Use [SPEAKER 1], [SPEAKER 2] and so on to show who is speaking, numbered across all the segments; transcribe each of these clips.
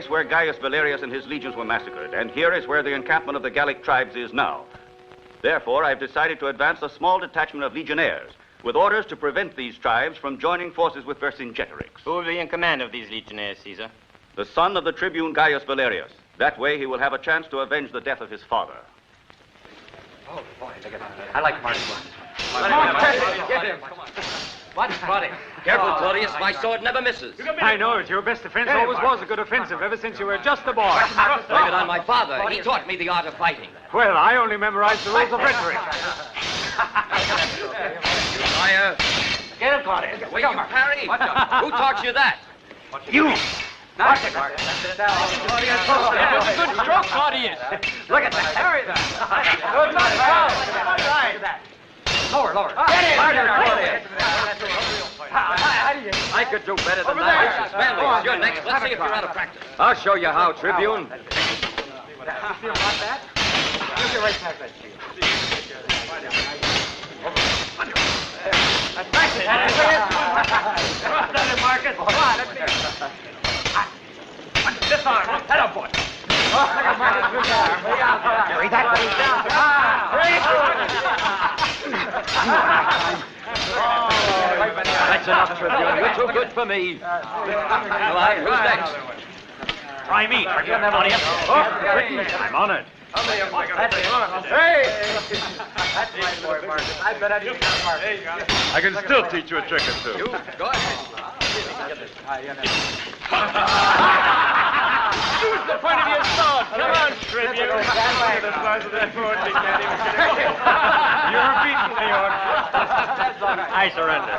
[SPEAKER 1] place where Gaius Valerius and his legions were massacred, and here is where the encampment of the Gallic tribes is now. Therefore, I've decided to advance a small detachment of legionnaires with orders to prevent these tribes from joining forces with Vercingetorix.
[SPEAKER 2] Who will be in command of these legionnaires, Caesar?
[SPEAKER 1] The son of the tribune Gaius Valerius. That way he will have a chance to avenge the death of his father.
[SPEAKER 3] Oh, boy, look at that. I like Marty's one.
[SPEAKER 4] Get him. Come on. What? Marty? Careful, Claudius. My sword never misses.
[SPEAKER 3] I know it. Your best defense always was a good offensive ever since you were just a boy.
[SPEAKER 4] Blame it on my father. He taught me the art of fighting.
[SPEAKER 3] Well, I only memorized the rules of rhetoric.
[SPEAKER 4] Liar.
[SPEAKER 3] Get him, Claudius.
[SPEAKER 4] Will you parry? Who taught you that?
[SPEAKER 3] You.
[SPEAKER 5] Watch it, Marcus. That was a good stroke, Claudius.
[SPEAKER 3] Look at that. Carry that. Good luck, right. Lower.
[SPEAKER 4] Get in! I could do better than that. Manlius, you're next. Let's see if you're out of practice.
[SPEAKER 6] I'll show you how, Tribune.
[SPEAKER 3] You feel like that? You get right past that shield. That's nice. That's it, Marcus. Come on, let's see. This arm. Head up, boy. Look at Marcus with the arm. Carry that way down.
[SPEAKER 6] That's enough, Tribune. You're too good for me.
[SPEAKER 4] Who's next?
[SPEAKER 3] Try me. Claudius. I'm honored.
[SPEAKER 5] Hey! That's my boy, Marcus. I bet I do that, Marcus.
[SPEAKER 7] I can still teach you a trick or two.
[SPEAKER 4] You, go ahead.
[SPEAKER 5] Use the point of your sword. Come on, Tribune.
[SPEAKER 3] You're beaten, New York. I surrender.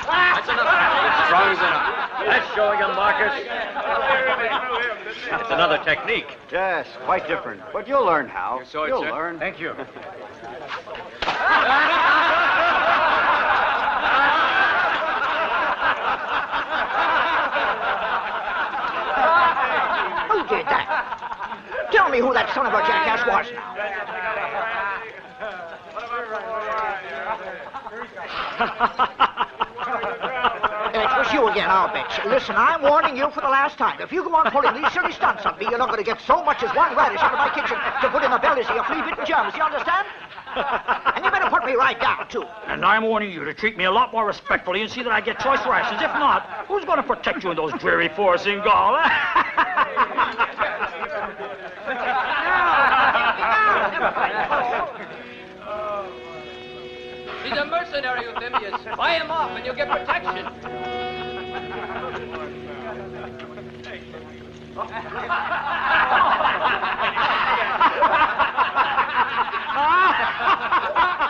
[SPEAKER 4] That's enough.
[SPEAKER 6] Strong enough. That's showing him, Marcus.
[SPEAKER 3] It's another technique.
[SPEAKER 8] Yes, quite different. But you'll learn how. You'll learn.
[SPEAKER 3] Thank you.
[SPEAKER 9] Who did that? Tell me who that son of a jackass was now. It was you again, I'll bet you. Listen, I'm warning you for the last time. If you go on pulling these silly stunts on me, you're not going to get so much as one radish out of my kitchen to put in the bellies of your flea-bitten germs. You understand? And you better put me right down, too.
[SPEAKER 10] And I'm warning you to treat me a lot more respectfully and see that I get choice rations. If not, who's going to protect you in those dreary forests in Gaul?
[SPEAKER 5] He's a mercenary, Euphemius. Buy him off and you'll get protection.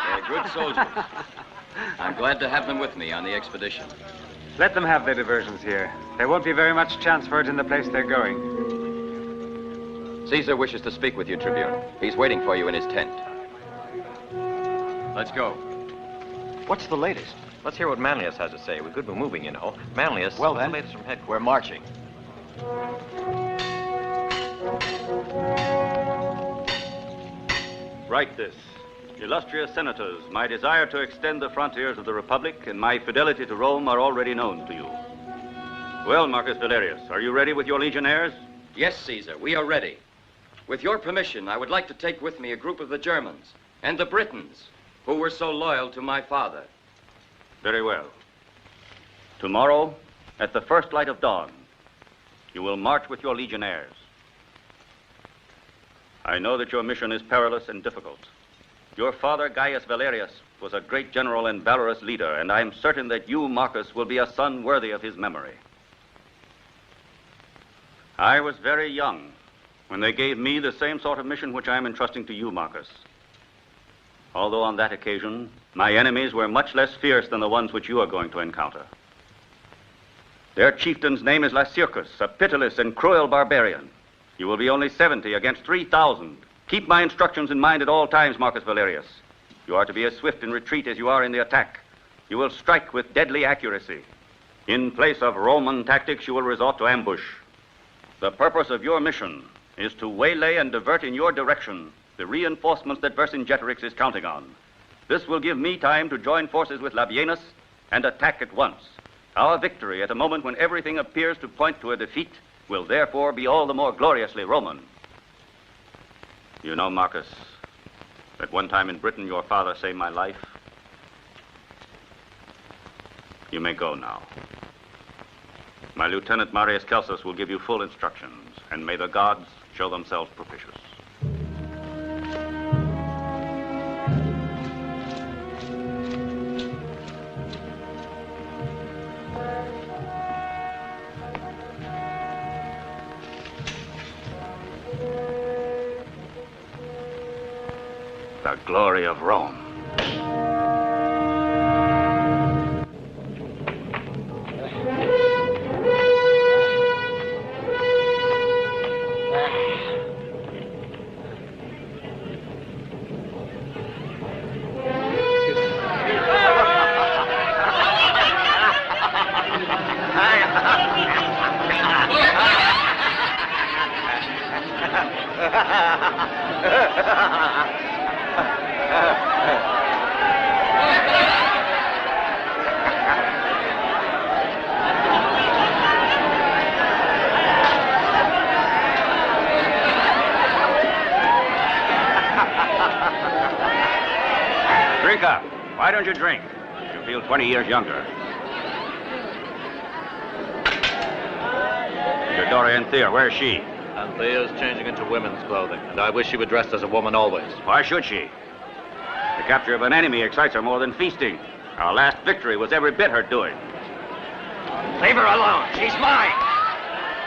[SPEAKER 4] They're good soldiers. I'm glad to have them with me on the expedition.
[SPEAKER 3] Let them have their diversions here. There won't be very much chance for it in the place they're going.
[SPEAKER 6] Caesar wishes to speak with you, Tribune. He's waiting for you in his tent. Let's go.
[SPEAKER 8] What's the latest?
[SPEAKER 6] Let's hear what Manlius has to say. We're good for moving, you know. Manlius,
[SPEAKER 8] Well,
[SPEAKER 6] what's
[SPEAKER 8] then.
[SPEAKER 6] the latest from headquarters?
[SPEAKER 8] We're marching.
[SPEAKER 1] Write this. Illustrious senators, my desire to extend the frontiers of the Republic and my fidelity to Rome are already known to you. Well, Marcus Valerius, are you ready with your legionnaires?
[SPEAKER 4] Yes, Caesar, we are ready. With your permission, I would like to take with me a group of the Germans and the Britons who were so loyal to my father.
[SPEAKER 1] Very well. Tomorrow, at the first light of dawn, you will march with your legionnaires. I know that your mission is perilous and difficult. Your father, Gaius Valerius, was a great general and valorous leader, and I am certain that you, Marcus, will be a son worthy of his memory. I was very young when they gave me the same sort of mission which I am entrusting to you, Marcus. Although on that occasion, my enemies were much less fierce than the ones which you are going to encounter. Their chieftain's name is Lycurgus, a pitiless and cruel barbarian. You will be only 70 against 3,000. Keep my instructions in mind at all times, Marcus Valerius. You are to be as swift in retreat as you are in the attack. You will strike with deadly accuracy. In place of Roman tactics, you will resort to ambush. The purpose of your mission is to waylay and divert in your direction the reinforcements that Vercingetorix is counting on. This will give me time to join forces with Labienus and attack at once. Our victory at a moment when everything appears to point to a defeat will therefore be all the more gloriously Roman. You know, Marcus, that one time in Britain your father saved my life. You may go now. My Lieutenant Marius Celsus will give you full instructions, and may the gods show themselves propitious. The glory of Rome. Drink up. Why don't you drink? You feel 20 years younger. Your Dorian Thea, where's she?
[SPEAKER 7] Anthea's changing into women's clothing, and I wish she were dressed as a woman always.
[SPEAKER 1] Why should she? The capture of an enemy excites her more than feasting. Our last victory was every bit her doing.
[SPEAKER 3] Leave her alone. She's mine.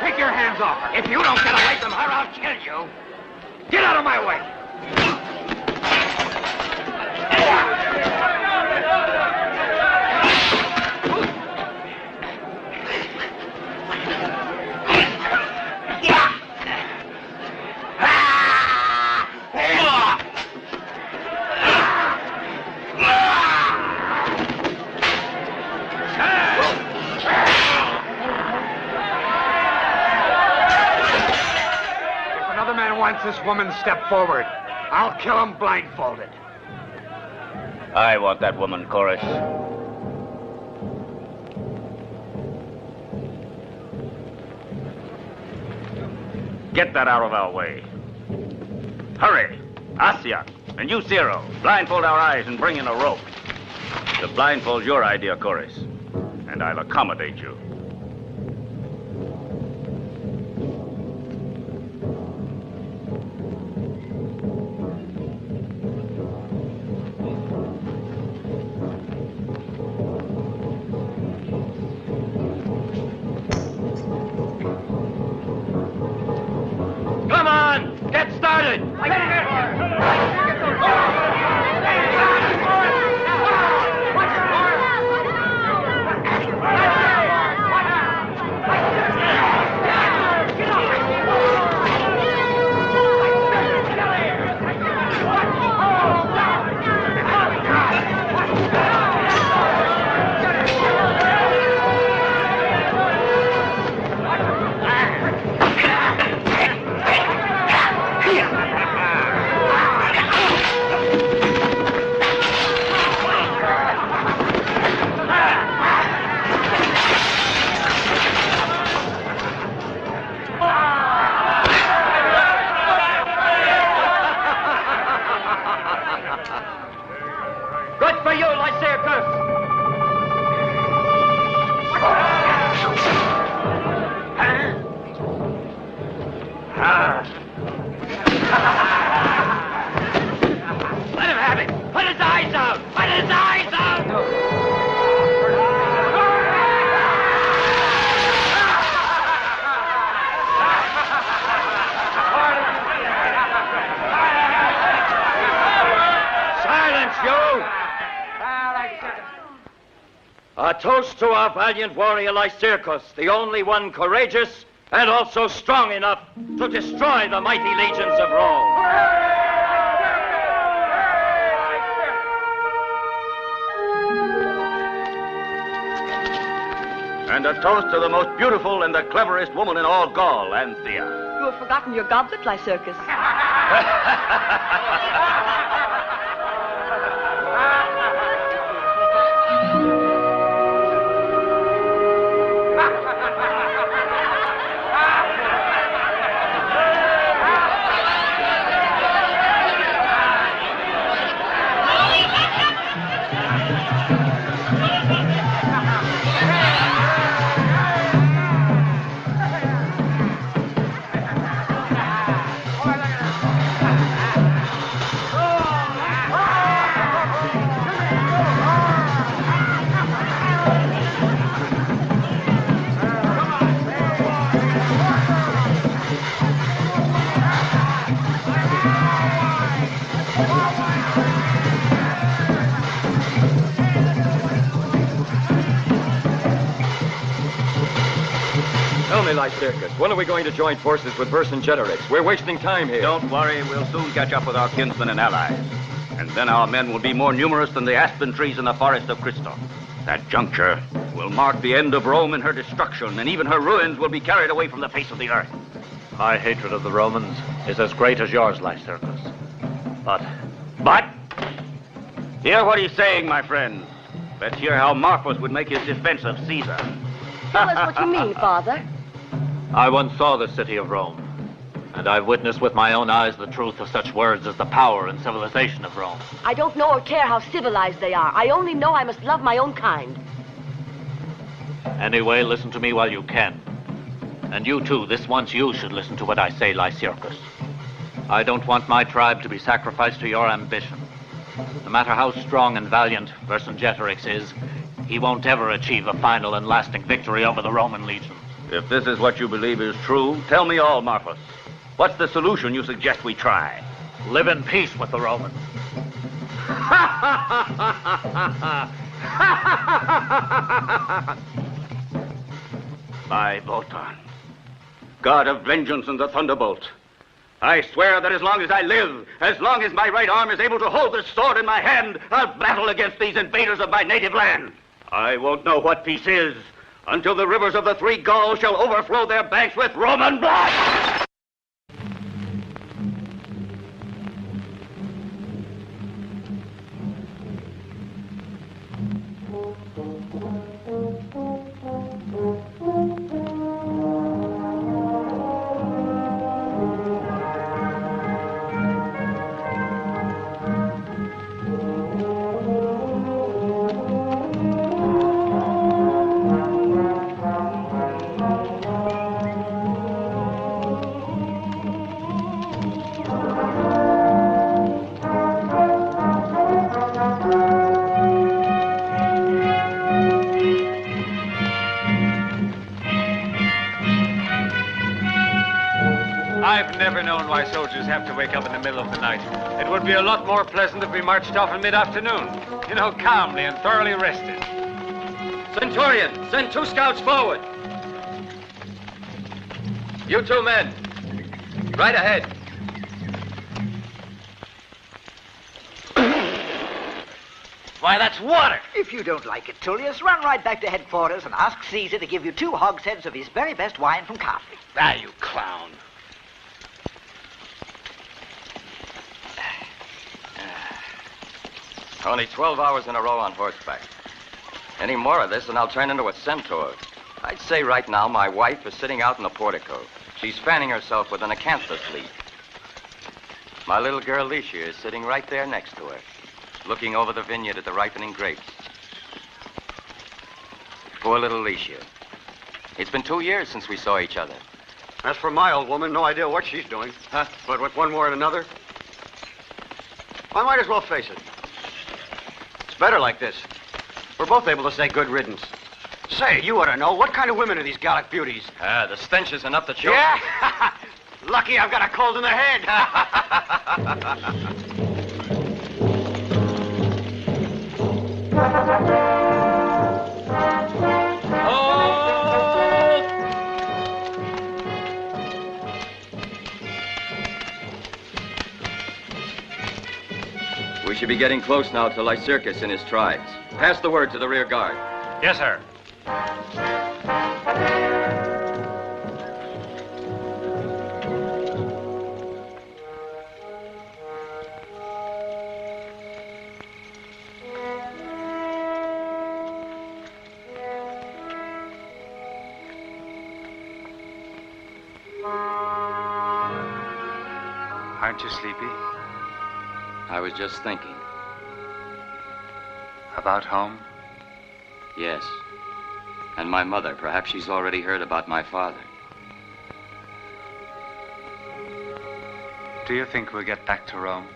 [SPEAKER 3] Take your hands off her. If you don't get away from her, I'll kill you. Get out of my way. Once this woman step forward, I'll kill him blindfolded.
[SPEAKER 1] I want that woman, Chorus. Get that out of our way. Hurry! Asia, and you, Ciro, blindfold our eyes and bring in a rope. The blindfold's your idea, Chorus, and I'll accommodate you.
[SPEAKER 4] A toast to our valiant warrior Lycurgus, the only one courageous and also strong enough to destroy the mighty legions of Rome.
[SPEAKER 1] And a toast to the most beautiful and the cleverest woman in all Gaul, Anthea.
[SPEAKER 11] You have forgotten your goblet, Lycurgus.
[SPEAKER 6] Lycircus? When are we going to join forces with Vercingetorix? We're wasting time here.
[SPEAKER 1] Don't worry, we'll soon catch up with our kinsmen and allies. And then our men will be more numerous than the aspen trees in the forest of Cristo. That juncture will mark the end of Rome and her destruction, and even her ruins will be carried away from the face of the earth.
[SPEAKER 7] My hatred of the Romans is as great as yours, Lycircus. But?
[SPEAKER 1] Hear what he's saying, my friends. Let's hear how Marcus would make his defense of Caesar.
[SPEAKER 11] Tell us what you mean, Father.
[SPEAKER 7] I once saw the city of Rome, and I've witnessed with my own eyes the truth of such words as the power and civilization of Rome.
[SPEAKER 11] I don't know or care how civilized they are. I only know I must love my own kind.
[SPEAKER 7] Anyway, listen to me while you can. And you too, this once you should listen to what I say, Lycircus. I don't want my tribe to be sacrificed to your ambition. No matter how strong and valiant Vercingetorix is, he won't ever achieve a final and lasting victory over the Roman legions.
[SPEAKER 1] If this is what you believe is true, tell me all, Marcus. What's the solution you suggest we try?
[SPEAKER 7] Live in peace with the Romans.
[SPEAKER 1] By Wotan, God of vengeance and the thunderbolt, I swear that as long as I live, as long as my right arm is able to hold this sword in my hand, I'll battle against these invaders of my native land. I won't know what peace is until the rivers of the three Gauls shall overflow their banks with Roman blood.
[SPEAKER 5] I've never known why soldiers have to wake up in the middle of the night. It would be a lot more pleasant if we marched off in mid-afternoon. You know, calmly and thoroughly rested.
[SPEAKER 6] Centurion, send 2 scouts forward. You 2 men, right ahead.
[SPEAKER 3] Why, that's water.
[SPEAKER 9] If you don't like it, Tullius, run right back to headquarters and ask Caesar to give you 2 hogsheads of his very best wine from Carthage.
[SPEAKER 3] Ah, you clown.
[SPEAKER 6] Only 12 hours in a row on horseback. Any more of this and I'll turn into a centaur. I'd say right now my wife is sitting out in the portico. She's fanning herself with an acanthus leaf. My little girl, Licia, is sitting right there next to her, looking over the vineyard at the ripening grapes. Poor little Licia. It's been 2 years since we saw each other.
[SPEAKER 8] As for my old woman, no idea what she's doing.
[SPEAKER 6] Huh?
[SPEAKER 8] But with one more and another, I might as well face it. It's better like this. We're both able to say good riddance. Say, you ought to know, what kind of women are these Gallic beauties?
[SPEAKER 6] The stench is enough to choke.
[SPEAKER 8] Yeah? Lucky I've got a cold in the head.
[SPEAKER 6] We should be getting close now to Lycircus and his tribes. Pass the word to the rear guard.
[SPEAKER 5] Yes, sir. Aren't you sleepy?
[SPEAKER 6] I was just thinking.
[SPEAKER 5] About home?
[SPEAKER 6] Yes. And my mother. Perhaps she's already heard about my father.
[SPEAKER 5] Do you think we'll get back to Rome?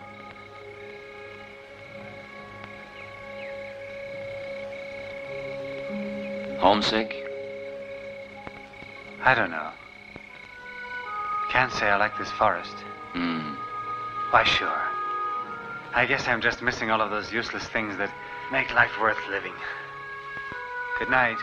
[SPEAKER 6] Homesick?
[SPEAKER 5] I don't know. Can't say I like this forest. Why, sure. I guess I'm just missing all of those useless things that make life worth living. Good night.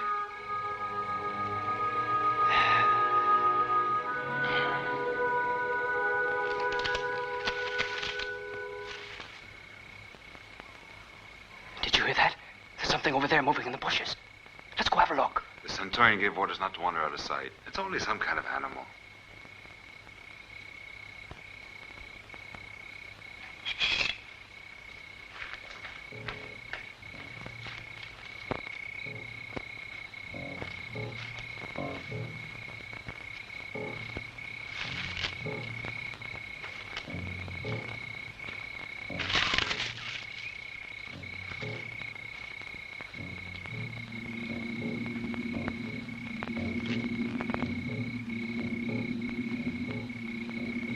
[SPEAKER 12] over there moving in the bushes. Let's go have a look.
[SPEAKER 13] The Centaurian gave orders not to wander out of sight. It's only some kind of animal.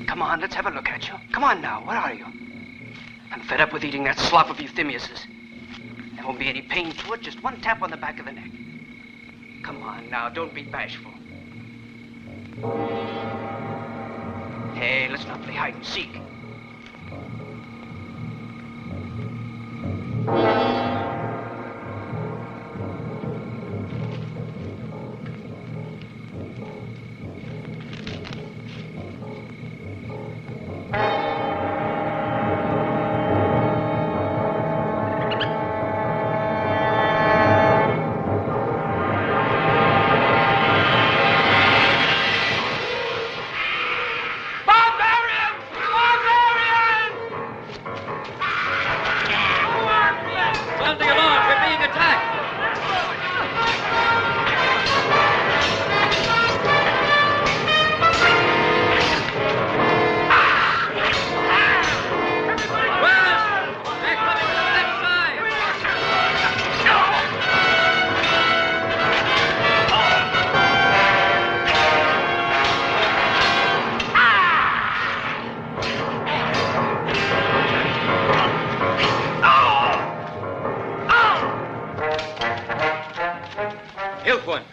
[SPEAKER 12] Come on, let's have a look at you. Come on now, where are you? I'm fed up with eating that slop of Euthemius's. There won't be any pain to it, just one tap on the back of the neck. Come on now, don't be bashful. Hey, let's not play hide and seek.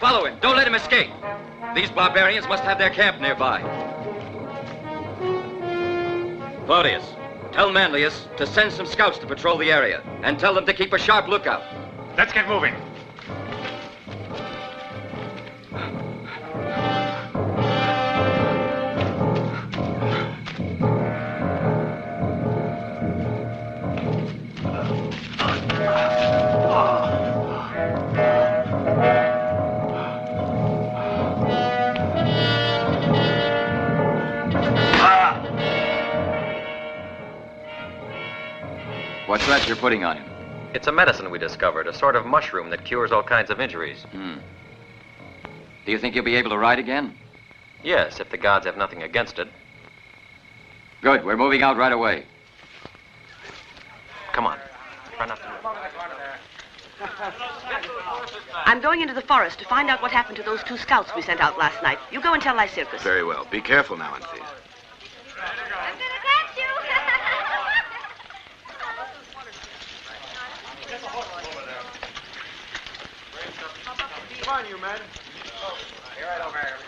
[SPEAKER 6] Follow him. Don't let him escape. These barbarians must have their camp nearby. Claudius, tell Manlius to send some scouts to patrol the area, and tell them to keep a sharp lookout.
[SPEAKER 13] Let's get moving.
[SPEAKER 6] What's that you're putting on him?
[SPEAKER 14] It's a medicine we discovered, a sort of mushroom that cures all kinds of injuries.
[SPEAKER 6] Do you think you'll be able to ride again?
[SPEAKER 14] Yes, if the gods have nothing against it.
[SPEAKER 6] Good. We're moving out right away.
[SPEAKER 14] Come on. Try not to move.
[SPEAKER 11] I'm going into the forest to find out what happened to those 2 scouts we sent out last night. You go and tell Lycircus.
[SPEAKER 13] Very well. Be careful now, Anthea.
[SPEAKER 8] Come on, you men. You're right over here.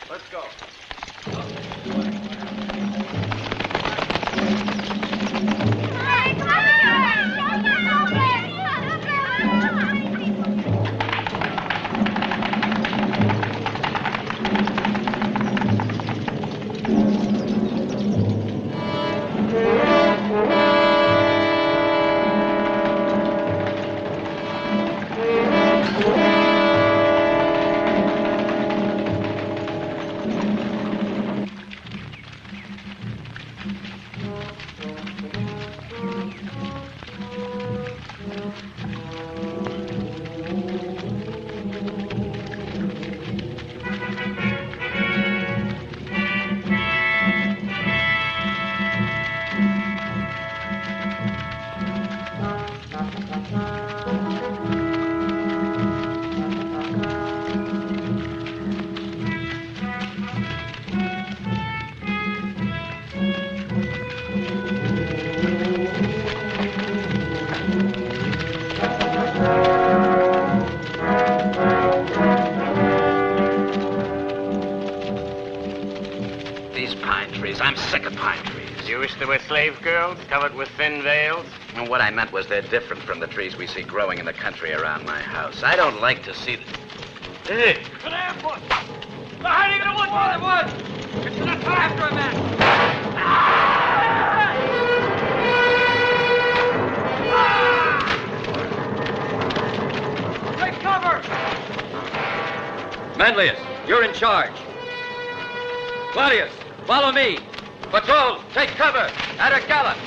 [SPEAKER 8] Let's go.
[SPEAKER 3] I'm sick of pine trees.
[SPEAKER 2] You wish they were slave girls, covered with thin veils?
[SPEAKER 3] And what I meant was they're different from the trees we see growing in the country around my house. I don't like to see them. Hey!
[SPEAKER 10] An ambush! They're hiding in the woods! In the woods! It's not after a man!
[SPEAKER 4] Manlius, you're in charge. Claudius, follow me. Patrol, take cover. At a gallop.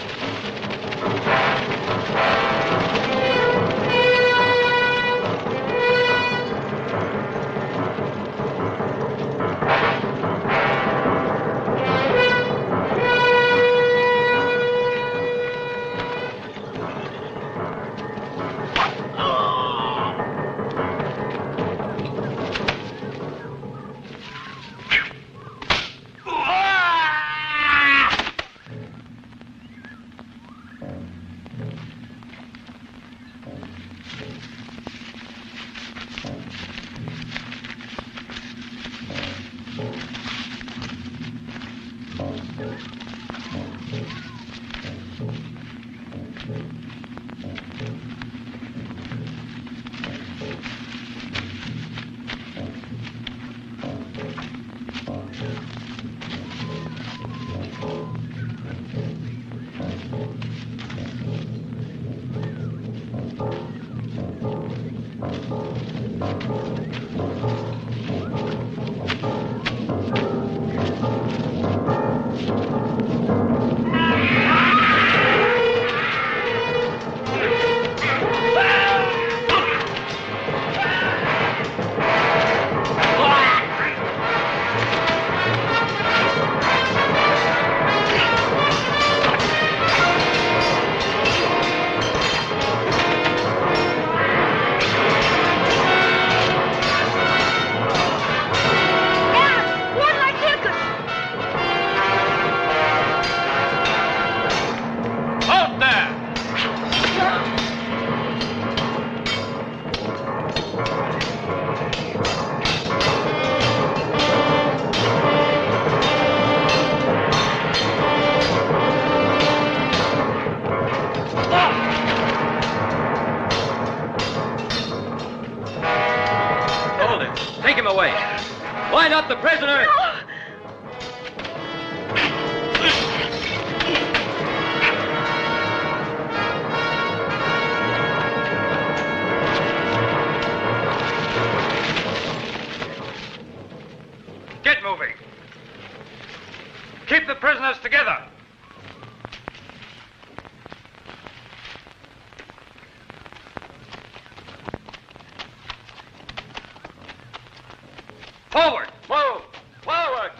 [SPEAKER 4] Line up the prisoners! No.
[SPEAKER 3] Get moving. Keep the prisoners together. Forward!
[SPEAKER 4] Move! Forward!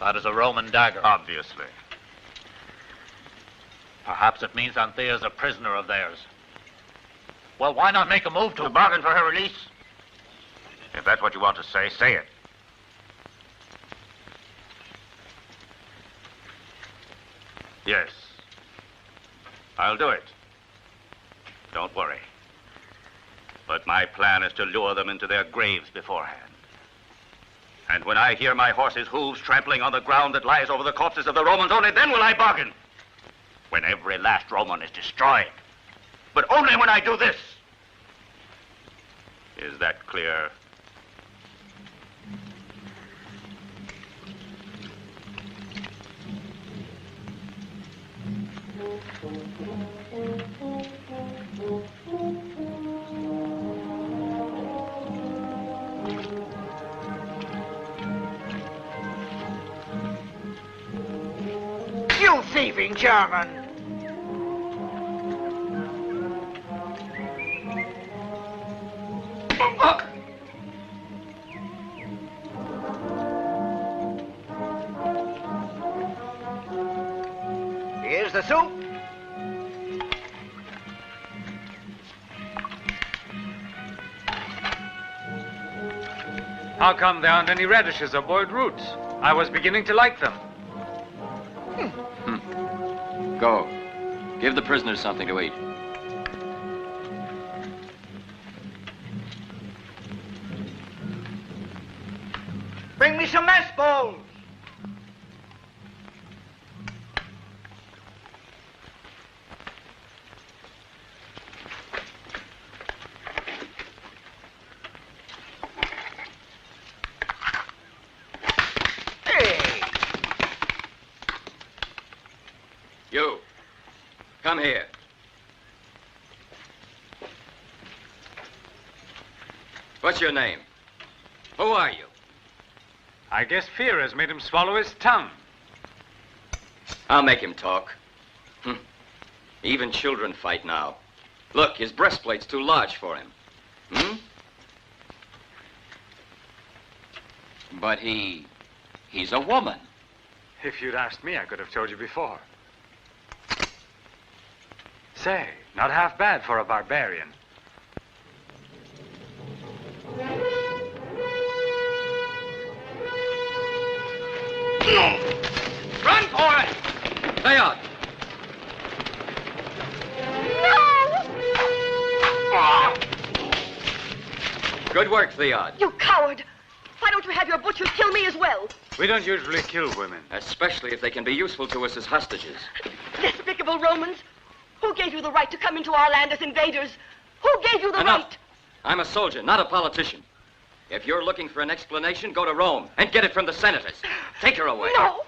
[SPEAKER 7] That is a Roman dagger.
[SPEAKER 1] Obviously.
[SPEAKER 7] Perhaps it means Anthea's a prisoner of theirs. Well, why not make a move to...
[SPEAKER 1] To bargain for her release? If that's what you want to say, say it. Yes. I'll do it. Don't worry. But my plan is to lure them into their graves beforehand. And when I hear my horse's hooves trampling on the ground that lies over the corpses of the Romans, only then will I bargain. When every last Roman is destroyed. But only when I do this. Is that clear?
[SPEAKER 9] You thieving German! Here's the soup.
[SPEAKER 3] How come there aren't any radishes or boiled roots? I was beginning to like them.
[SPEAKER 6] Go. Give the prisoners something to eat.
[SPEAKER 9] Bring me some mess bowls.
[SPEAKER 6] Come here. What's your name? Who are you?
[SPEAKER 5] I guess fear has made him swallow his tongue.
[SPEAKER 6] I'll make him talk. Even children fight now. Look, his breastplate's too large for him.
[SPEAKER 7] But he's a woman.
[SPEAKER 5] If you'd asked me, I could have told you before. Say, not half bad for a barbarian.
[SPEAKER 6] Run for it! Stay out. Good work, Theod.
[SPEAKER 11] You coward! Why don't you have your butchers kill me as well?
[SPEAKER 5] We don't usually kill women.
[SPEAKER 6] Especially if they can be useful to us as hostages.
[SPEAKER 11] Despicable Romans! Who gave you the right to come into our land as invaders? Who gave you the right?
[SPEAKER 6] I'm a soldier, not a politician. If you're looking for an explanation, go to Rome and get it from the senators. Take her away.
[SPEAKER 11] No!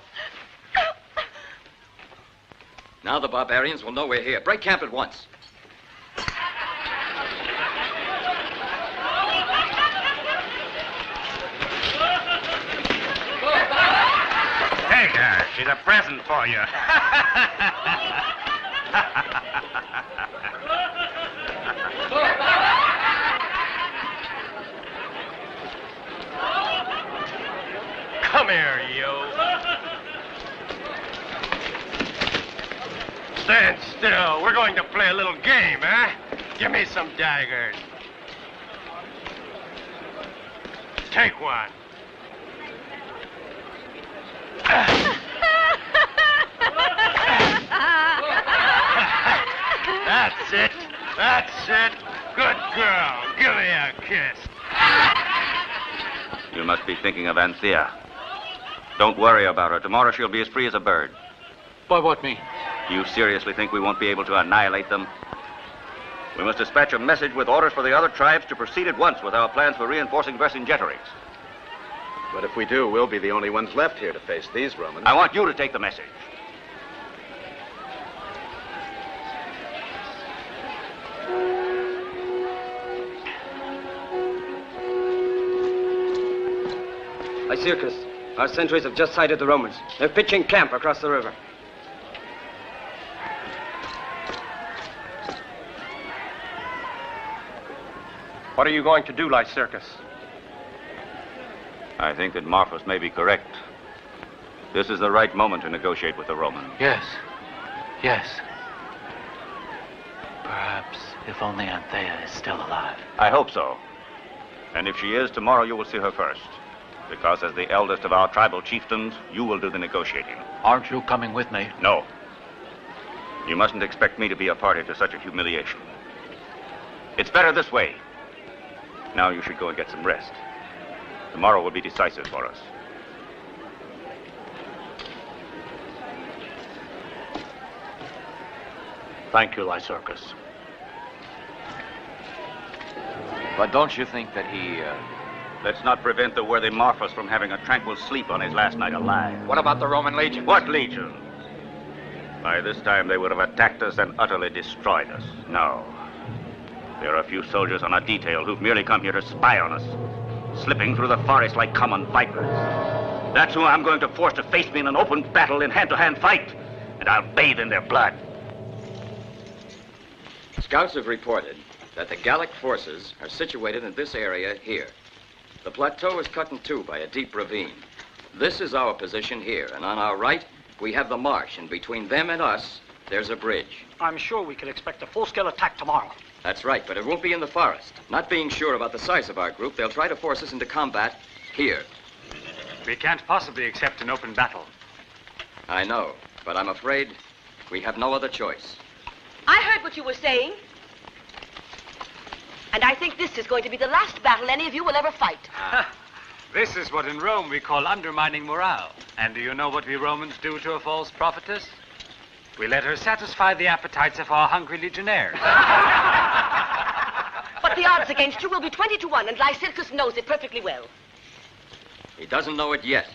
[SPEAKER 6] Now the barbarians will know we're here. Break camp at once.
[SPEAKER 3] Take her. She's a present for you. Come here, you. Stand still. We're going to play a little game, eh? Give me some daggers. Take one. That's it. That's it. Good girl. Give me a kiss.
[SPEAKER 1] You must be thinking of Anthea. Don't worry about her. Tomorrow she'll be as free as a bird.
[SPEAKER 7] By what means?
[SPEAKER 1] You seriously think we won't be able to annihilate them? We must dispatch a message with orders for the other tribes to proceed at once with our plans for reinforcing Vercingetorix.
[SPEAKER 8] But if we do, we'll be the only ones left here to face these Romans.
[SPEAKER 1] I want you to take the message.
[SPEAKER 12] Lycircus, our sentries have just sighted the Romans. They're pitching camp across the river.
[SPEAKER 8] What are you going to do, Lycircus?
[SPEAKER 1] I think that Marphus may be correct. This is the right moment to negotiate with the Romans.
[SPEAKER 7] Yes. Yes. Perhaps if only Anthea is still alive.
[SPEAKER 1] I hope so. And if she is, tomorrow you will see her first. Because as the eldest of our tribal chieftains, you will do the negotiating.
[SPEAKER 7] Aren't you coming with me?
[SPEAKER 1] No. You mustn't expect me to be a party to such a humiliation. It's better this way. Now you should go and get some rest. Tomorrow will be decisive for us.
[SPEAKER 7] Thank you, Lycircus.
[SPEAKER 6] But don't you think that he...
[SPEAKER 1] Let's not prevent the worthy Marphus from having a tranquil sleep on his last night alive.
[SPEAKER 3] What about the Roman legions?
[SPEAKER 1] What legions? By this time they would have attacked us and utterly destroyed us. No. There are a few soldiers on a detail who've merely come here to spy on us, slipping through the forest like common vipers. That's who I'm going to force to face me in an open battle in hand-to-hand fight, and I'll bathe in their blood.
[SPEAKER 6] Scouts have reported that the Gallic forces are situated in this area here. The plateau is cut in two by a deep ravine. This is our position here, and on our right, we have the marsh, and between them and us, there's a bridge.
[SPEAKER 10] I'm sure we can expect a full-scale attack tomorrow.
[SPEAKER 6] That's right, but it won't be in the forest. Not being sure about the size of our group, they'll try to force us into combat here.
[SPEAKER 5] We can't possibly accept an open battle.
[SPEAKER 6] I know, but I'm afraid we have no other choice.
[SPEAKER 11] I heard what you were saying. And I think this is going to be the last battle any of you will ever fight.
[SPEAKER 5] This is what in Rome we call undermining morale. And do you know what we Romans do to a false prophetess? We let her satisfy the appetites of our hungry legionnaires.
[SPEAKER 11] But the odds against you will be 20-1, and Lycircus knows it perfectly well.
[SPEAKER 6] He doesn't know it yet.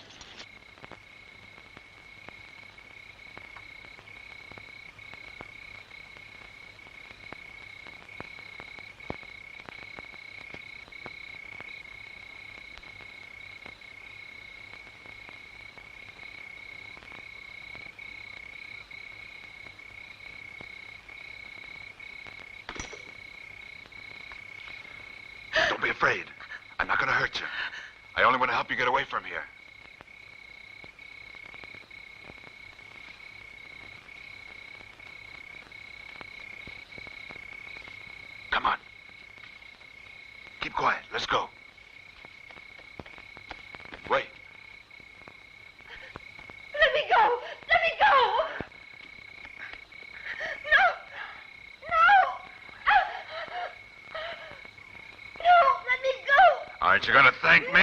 [SPEAKER 13] afraid. I'm not going to hurt you. I only want to help you get away from here. Come on. Keep quiet. Let's go. Wait.
[SPEAKER 15] Let me go! Let me go! No! No! No! Let me go!
[SPEAKER 13] Aren't you going to thank me?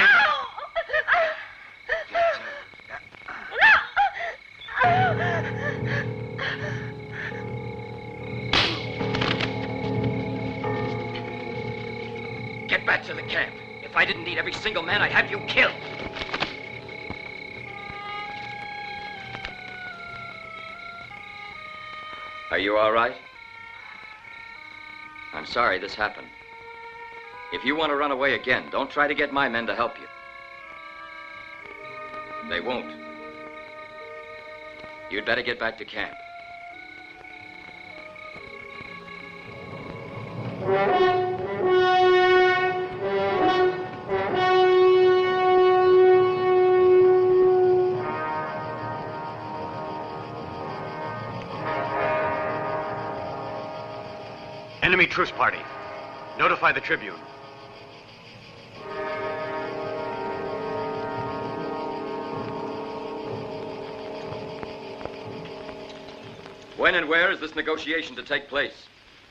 [SPEAKER 12] Get back to the camp. If I didn't need every single man, I'd have you killed.
[SPEAKER 6] Are you all right? I'm sorry this happened. If you want to run away again, don't try to get my men to help you. They won't. You'd better get back to camp.
[SPEAKER 8] Enemy truce party. Notify the Tribune.
[SPEAKER 6] When and where is this negotiation to take place?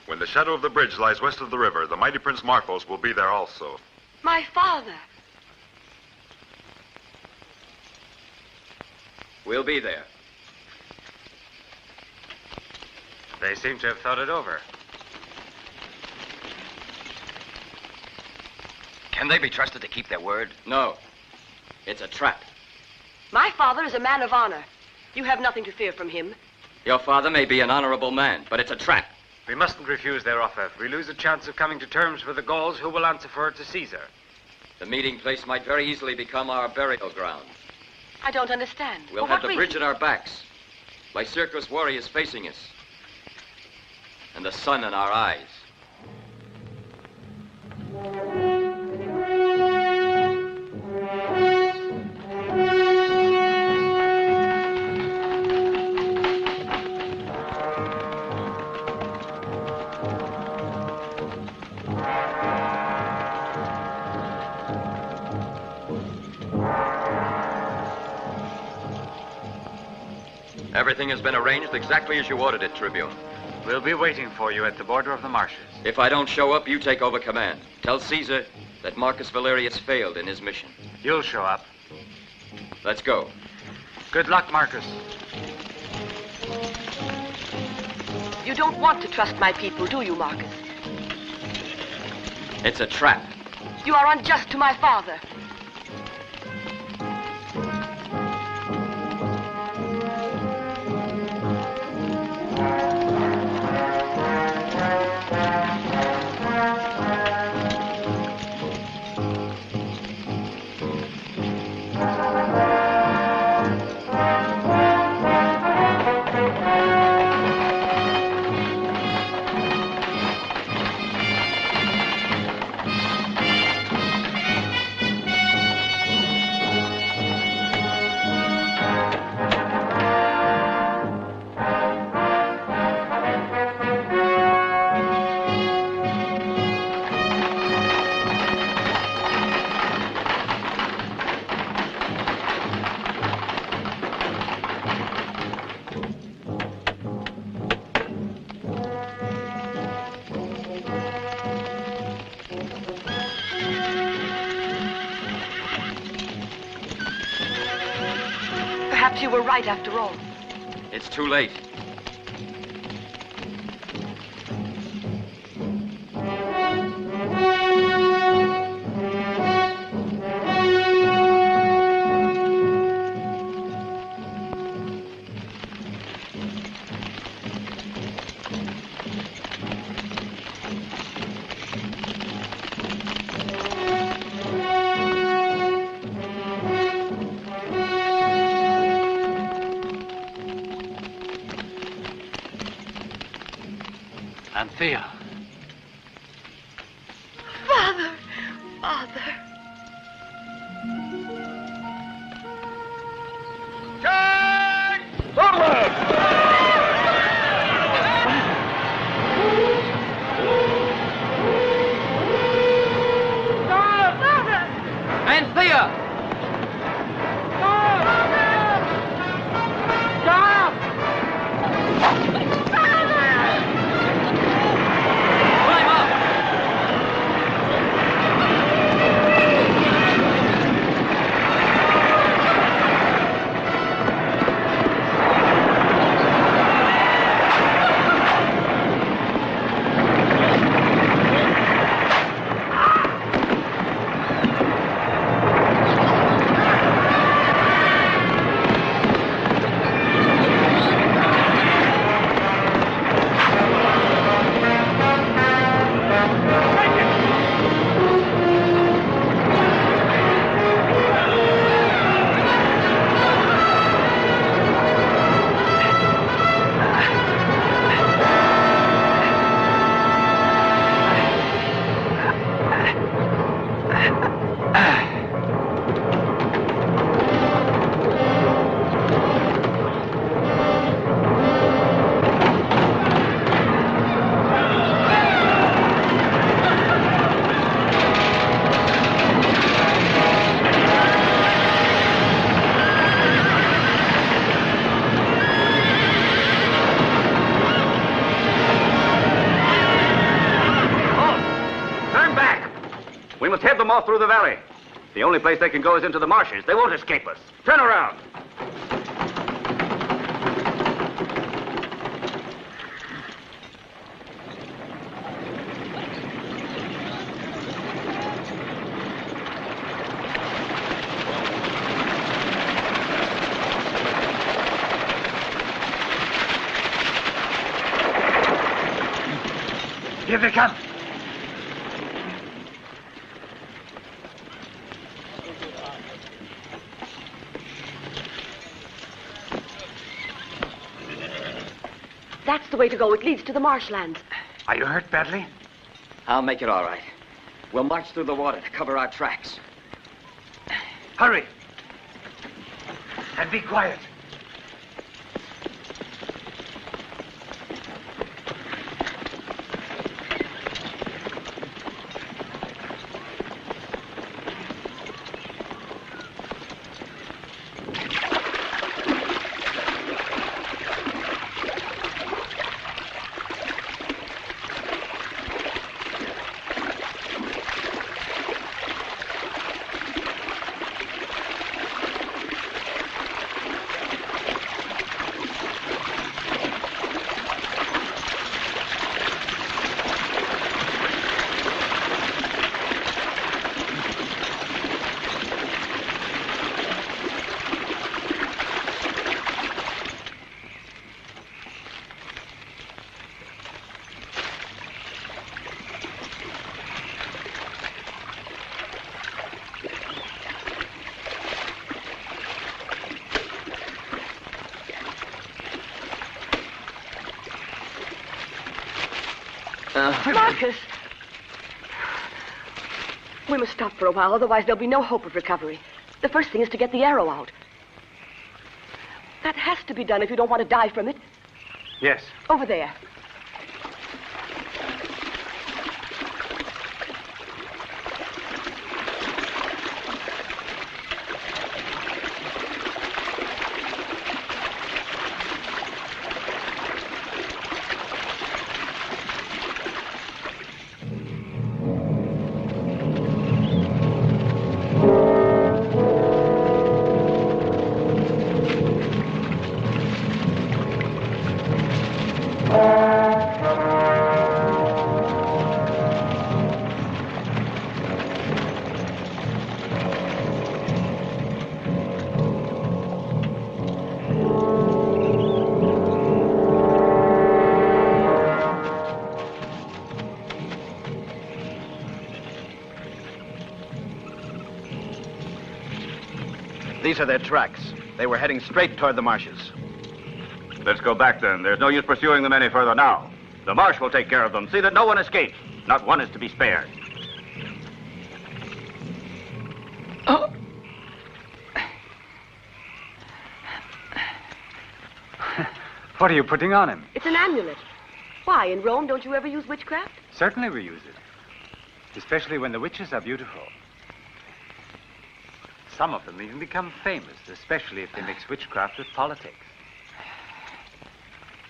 [SPEAKER 13] When the shadow of the bridge lies west of the river, the mighty Prince Marcos will be there also.
[SPEAKER 11] My father.
[SPEAKER 6] We'll be there.
[SPEAKER 5] They seem to have thought it over.
[SPEAKER 3] Can they be trusted to keep their word?
[SPEAKER 6] No. It's a trap.
[SPEAKER 11] My father is a man of honor. You have nothing to fear from him.
[SPEAKER 6] Your father may be an honorable man, but it's a trap.
[SPEAKER 5] We mustn't refuse their offer. If we lose a chance of coming to terms with the Gauls, who will answer for it to Caesar?
[SPEAKER 6] The meeting place might very easily become our burial ground.
[SPEAKER 11] I don't understand.
[SPEAKER 6] We'll
[SPEAKER 11] For
[SPEAKER 6] have
[SPEAKER 11] what
[SPEAKER 6] the bridge
[SPEAKER 11] reason?
[SPEAKER 6] at our backs. Lycircus' warriors facing us. And the sun in our eyes. Everything has been arranged exactly as you ordered it, Tribune.
[SPEAKER 5] We'll be waiting for you at the border of the marshes.
[SPEAKER 6] If I don't show up, you take over command. Tell Caesar that Marcus Valerius failed in his mission.
[SPEAKER 5] You'll show up.
[SPEAKER 6] Let's go.
[SPEAKER 5] Good luck, Marcus.
[SPEAKER 11] You don't want to trust my people, do you, Marcus?
[SPEAKER 6] It's a trap.
[SPEAKER 11] You are unjust to my father. Perhaps you were right after all.
[SPEAKER 6] It's too late.
[SPEAKER 7] Anthea.
[SPEAKER 15] Father! Father.
[SPEAKER 3] Charge! Forward!
[SPEAKER 12] Anthea!
[SPEAKER 1] Off through the valley. The only place they can go is into the marshes. They won't escape us. Turn around.
[SPEAKER 3] Here they come.
[SPEAKER 11] That's the way to go. It leads to the marshlands.
[SPEAKER 3] Are you hurt badly?
[SPEAKER 6] I'll make it all right. We'll march through the water to cover our tracks.
[SPEAKER 3] Hurry. And be quiet.
[SPEAKER 11] Marcus! We must stop for a while, otherwise there'll be no hope of recovery. The first thing is to get the arrow out. That has to be done if you don't want to die from it.
[SPEAKER 3] Yes.
[SPEAKER 11] Over there.
[SPEAKER 8] These are their tracks. They were heading straight toward the marshes.
[SPEAKER 1] Let's go back then. There's no use pursuing them any further now. The marsh will take care of them. See that no one escapes. Not one is to be spared.
[SPEAKER 12] Oh.
[SPEAKER 5] What are you putting on him?
[SPEAKER 11] It's an amulet. Why, in Rome, don't you ever use witchcraft?
[SPEAKER 5] Certainly we use it. Especially when the witches are beautiful. Some of them even become famous, especially if they mix witchcraft with politics.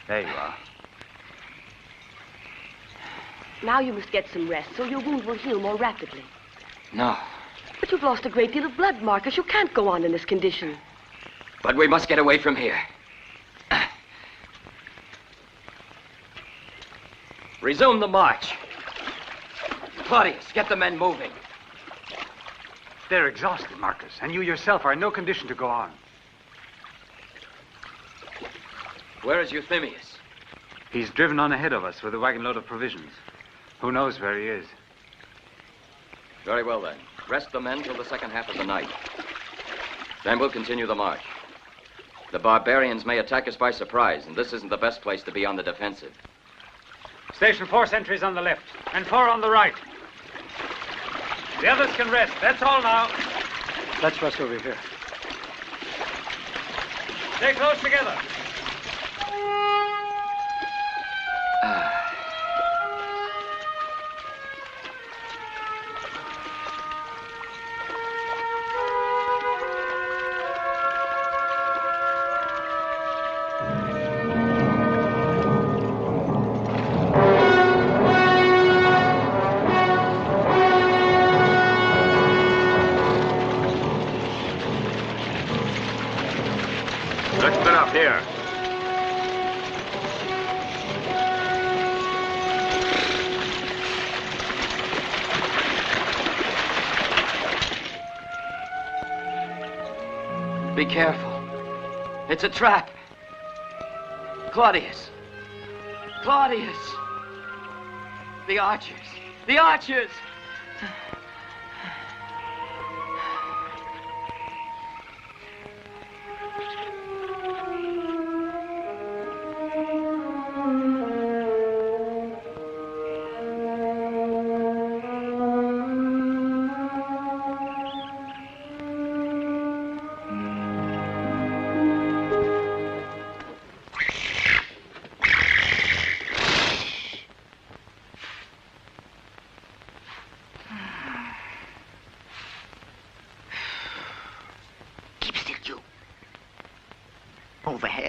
[SPEAKER 5] There you are.
[SPEAKER 11] Now you must get some rest so your wound will heal more rapidly.
[SPEAKER 12] No.
[SPEAKER 11] But you've lost a great deal of blood, Marcus. You can't go on in this condition.
[SPEAKER 12] But we must get away from here. Resume the march. Claudius, get the men moving.
[SPEAKER 5] They're exhausted, Marcus, and you yourself are in no condition to go on.
[SPEAKER 12] Where is Euthemius?
[SPEAKER 5] He's driven on ahead of us with a wagon load of provisions. Who knows where he is?
[SPEAKER 6] Very well, then. Rest the men till the second half of the night. Then we'll continue the march. The barbarians may attack us by surprise, and this isn't the best place to be on the defensive.
[SPEAKER 5] Station 4 sentries on the left, and 4 on the right. The others can rest. That's all now.
[SPEAKER 10] Let's rest over here.
[SPEAKER 5] Stay close together.
[SPEAKER 1] Let's split up here.
[SPEAKER 12] Be careful. It's a trap. Claudius. Claudius. The archers. The archers.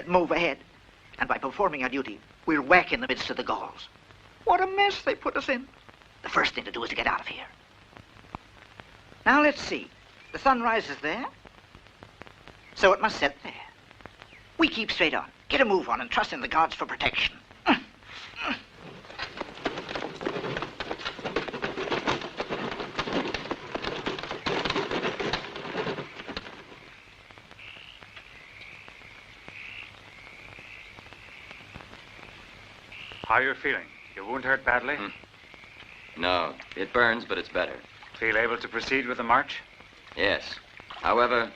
[SPEAKER 9] Move ahead. And by performing our duty, we'll whack in the midst of the Gauls. What a mess they put us in. The first thing to do is to get out of here. Now let's see. The sun rises there, so it must set there. We keep straight on, get a move on, and trust in the gods for protection.
[SPEAKER 5] How are you feeling? Your wound hurt badly?
[SPEAKER 6] No, it burns, but it's better.
[SPEAKER 5] Feel able to proceed with the march?
[SPEAKER 6] Yes. However,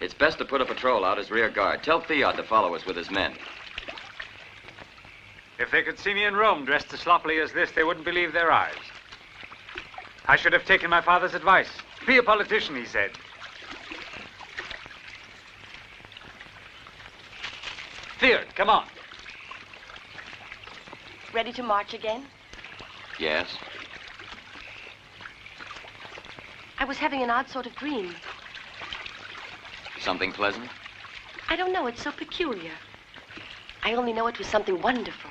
[SPEAKER 6] it's best to put a patrol out as rear guard. Tell Theod to follow us with his men.
[SPEAKER 5] If they could see me in Rome dressed as sloppily as this, they wouldn't believe their eyes. I should have taken my father's advice. Be a politician, he said. Theod, come on.
[SPEAKER 11] Ready to march again?
[SPEAKER 6] Yes.
[SPEAKER 11] I was having an odd sort of dream.
[SPEAKER 6] Something pleasant?
[SPEAKER 11] I don't know. It's so peculiar. I only know it was something wonderful.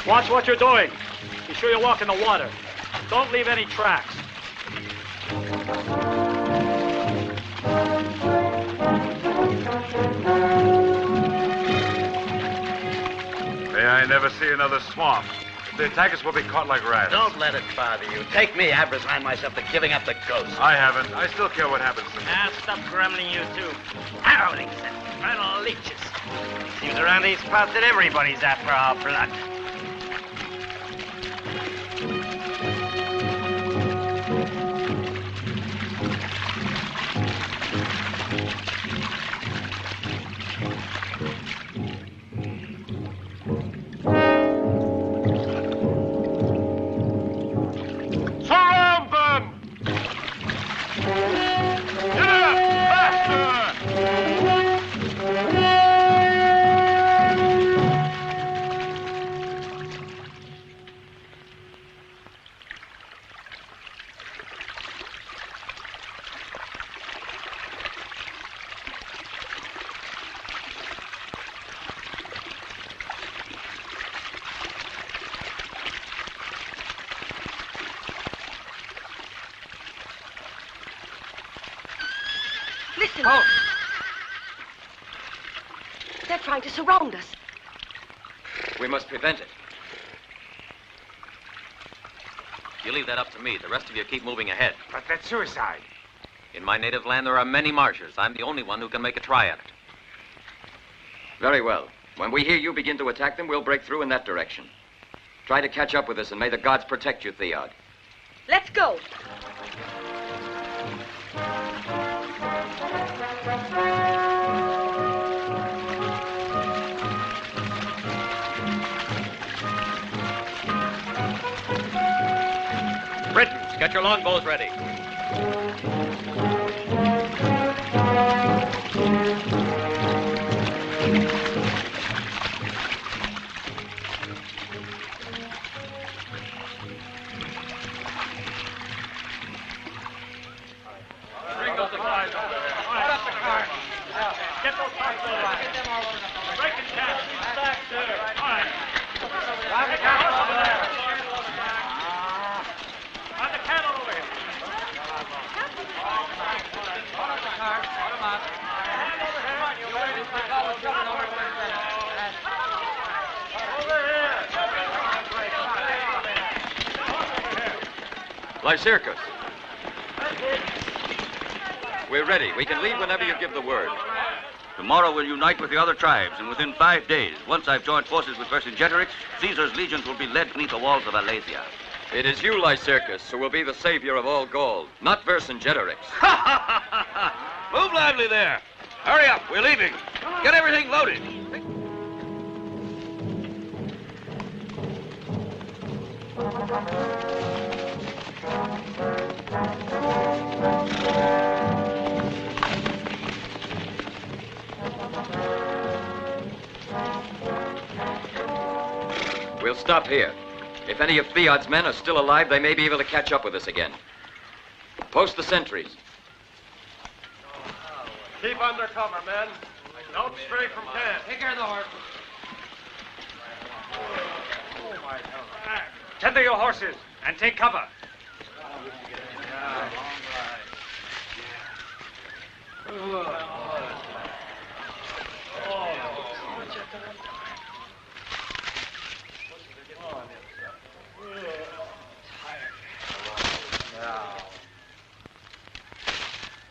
[SPEAKER 10] Watch what you're doing. Be sure you walk in the water. Don't leave any tracks.
[SPEAKER 13] May I never see another swamp. The attackers will be caught like rats.
[SPEAKER 3] Don't let it bother you. Take me. I've resigned myself to giving up the ghost.
[SPEAKER 13] I haven't. I still care what happens to me.
[SPEAKER 2] Ah, stop grumbling, you two. Harrowing set. Infernal leeches. Seems around these parts that everybody's after our blood.
[SPEAKER 13] Surround them! Get up! Faster!
[SPEAKER 11] Listen. Oh. They're trying to surround us.
[SPEAKER 14] We must prevent it. You leave that up to me. The rest of you keep moving ahead.
[SPEAKER 3] But that's suicide.
[SPEAKER 14] In my native land, there are many marchers. I'm the only one who can make a try at it.
[SPEAKER 6] Very well. When we hear you begin to attack them, we'll break through in that direction. Try to catch up with us, and may the gods protect you, Theod.
[SPEAKER 11] Let's go.
[SPEAKER 14] Britons, get your longbows ready.
[SPEAKER 10] Bring those supplies over there. Put up the cart. Get those parts over there. Get them all over the floor. Break and cast. Back there. All right. Round the cart over there. Round the candle over here. Hold up the cart. Hold them up. Hand over here.
[SPEAKER 6] Lycircus. We're ready. We can leave whenever you give the word.
[SPEAKER 1] Tomorrow we'll unite with the other tribes, and within 5 days, once I've joined forces with Vercingetorix, Caesar's legions will be led beneath the walls of Alasia.
[SPEAKER 6] It is you, Lycircus, who will be the savior of all Gaul, not Vercingetorix.
[SPEAKER 1] Move lively there. Hurry up, we're leaving. Get everything loaded.
[SPEAKER 6] We'll stop here. If any of Theod's men are still alive, they may be able to catch up with us again. Post the sentries.
[SPEAKER 13] Keep under cover, men. Don't stray from camp.
[SPEAKER 12] Take care of the horse.
[SPEAKER 10] Tether your horses and take cover.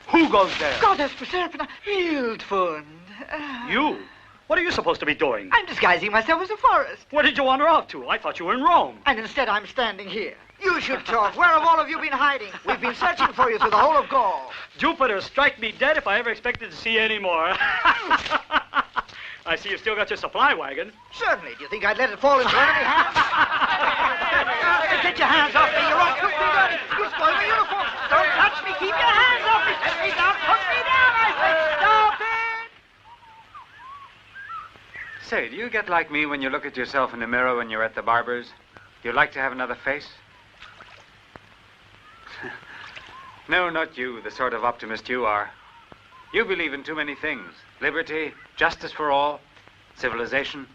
[SPEAKER 10] Who goes there?
[SPEAKER 9] Goddess Persephone, Hildfund.
[SPEAKER 10] You? What are you supposed to be doing?
[SPEAKER 9] I'm disguising myself as a forest.
[SPEAKER 10] Where did you wander off to? I thought you were in Rome.
[SPEAKER 9] And instead I'm standing here. You should talk. Where have all of you been hiding? We've been searching for you through the whole of Gaul.
[SPEAKER 10] Jupiter, strike me dead if I ever expected to see any more. I see you still got your supply wagon.
[SPEAKER 9] Certainly. Do you think I'd let it fall into enemy hands? Get your hands off me. You're all filthy dirty. You spoiled my uniform. Don't touch me. Keep your hands off me. Let me down. Put me down. I say, stop it.
[SPEAKER 5] Say, do you get like me when you look at yourself in the mirror when you're at the barber's? You'd like to have another face? No, not you, the sort of optimist you are. You believe in too many things. Liberty, justice for all, civilization.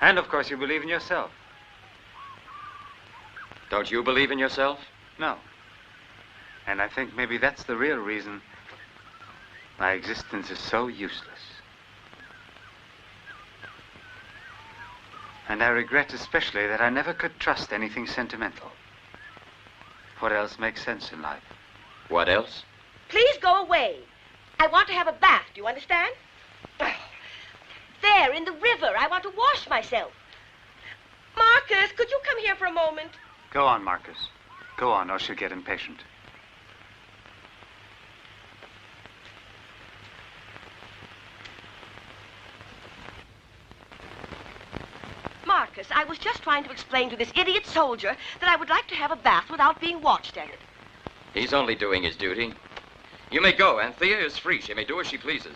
[SPEAKER 5] And, of course, you believe in yourself.
[SPEAKER 6] Don't you believe in yourself?
[SPEAKER 5] No. And I think maybe that's the real reason my existence is so useless. And I regret especially that I never could trust anything sentimental. What else makes sense in life?
[SPEAKER 6] What else?
[SPEAKER 15] Please go away. I want to have a bath, do you understand? There, in the river. I want to wash myself. Marcus, could you come here for a moment?
[SPEAKER 5] Go on, Marcus. Go on, or she'll get impatient.
[SPEAKER 15] Marcus, I was just trying to explain to this idiot soldier that I would like to have a bath without being watched at it.
[SPEAKER 6] He's only doing his duty. You may go. Anthea is free. She may do as she pleases.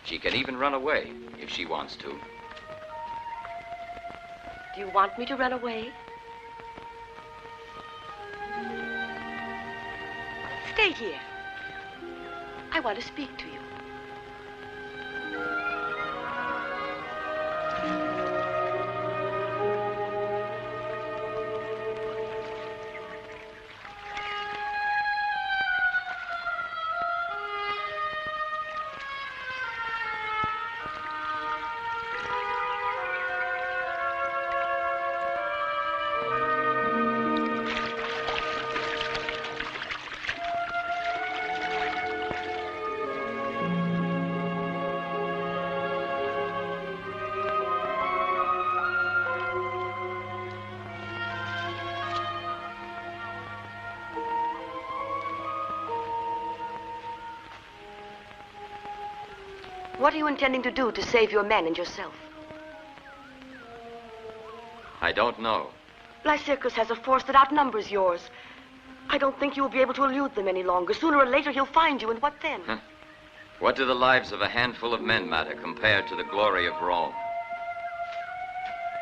[SPEAKER 6] She can even run away if she wants to.
[SPEAKER 11] Do you want me to run away? Stay here. I want to speak to you. What are you intending to do to save your men and yourself?
[SPEAKER 6] I don't know.
[SPEAKER 11] Lycircus has a force that outnumbers yours. I don't think you'll be able to elude them any longer. Sooner or later, he'll find you, and what then?
[SPEAKER 6] What do the lives of a handful of men matter compared to the glory of Rome?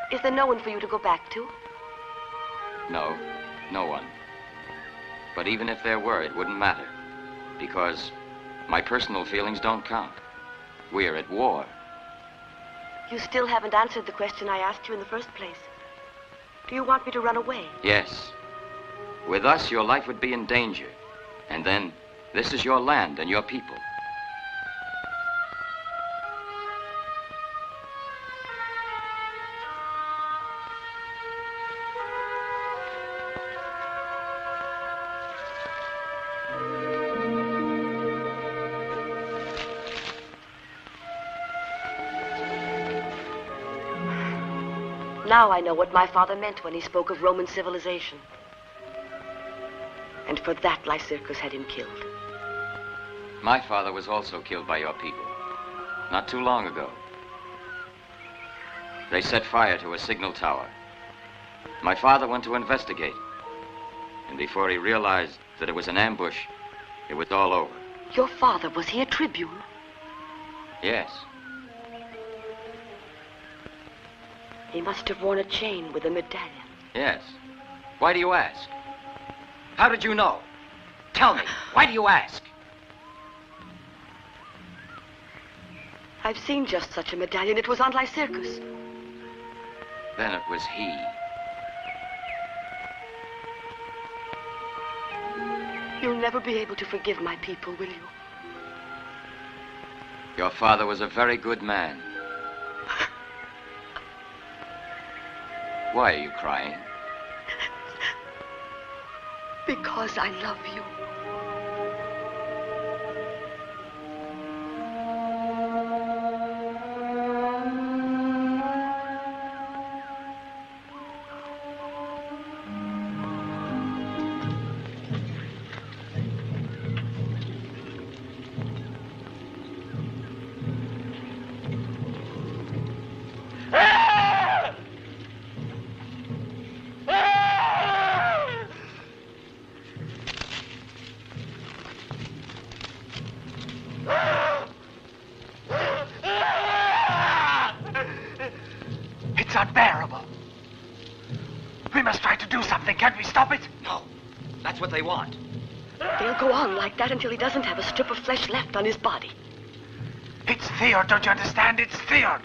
[SPEAKER 11] Is there no one for you to go back to?
[SPEAKER 6] No, no one. But even if there were, it wouldn't matter. Because my personal feelings don't count. We're at war.
[SPEAKER 11] You still haven't answered the question I asked you in the first place. Do you want me to run away?
[SPEAKER 6] Yes. With us, your life would be in danger. And then, this is your land and your people.
[SPEAKER 11] Now I know what my father meant when he spoke of Roman civilization. And for that, Lycircus had him killed.
[SPEAKER 6] My father was also killed by your people. Not too long ago. They set fire to a signal tower. My father went to investigate. And before he realized that it was an ambush, it was all over.
[SPEAKER 11] Your father, was he a tribune?
[SPEAKER 6] Yes.
[SPEAKER 11] He must have worn a chain with a medallion.
[SPEAKER 6] Yes. Why do you ask? How did you know? Tell me, why do you ask?
[SPEAKER 11] I've seen just such a medallion. It was on Lycircus.
[SPEAKER 6] Then it was he.
[SPEAKER 11] You'll never be able to forgive my people, will you?
[SPEAKER 6] Your father was a very good man. Why are you crying?
[SPEAKER 11] Because I love you.
[SPEAKER 3] It's unbearable. We must try to do something. Can't we stop it?
[SPEAKER 6] No. That's what they want.
[SPEAKER 11] They'll go on like that until he doesn't have a strip of flesh left on his body.
[SPEAKER 3] It's Theod, don't you understand? It's Theod.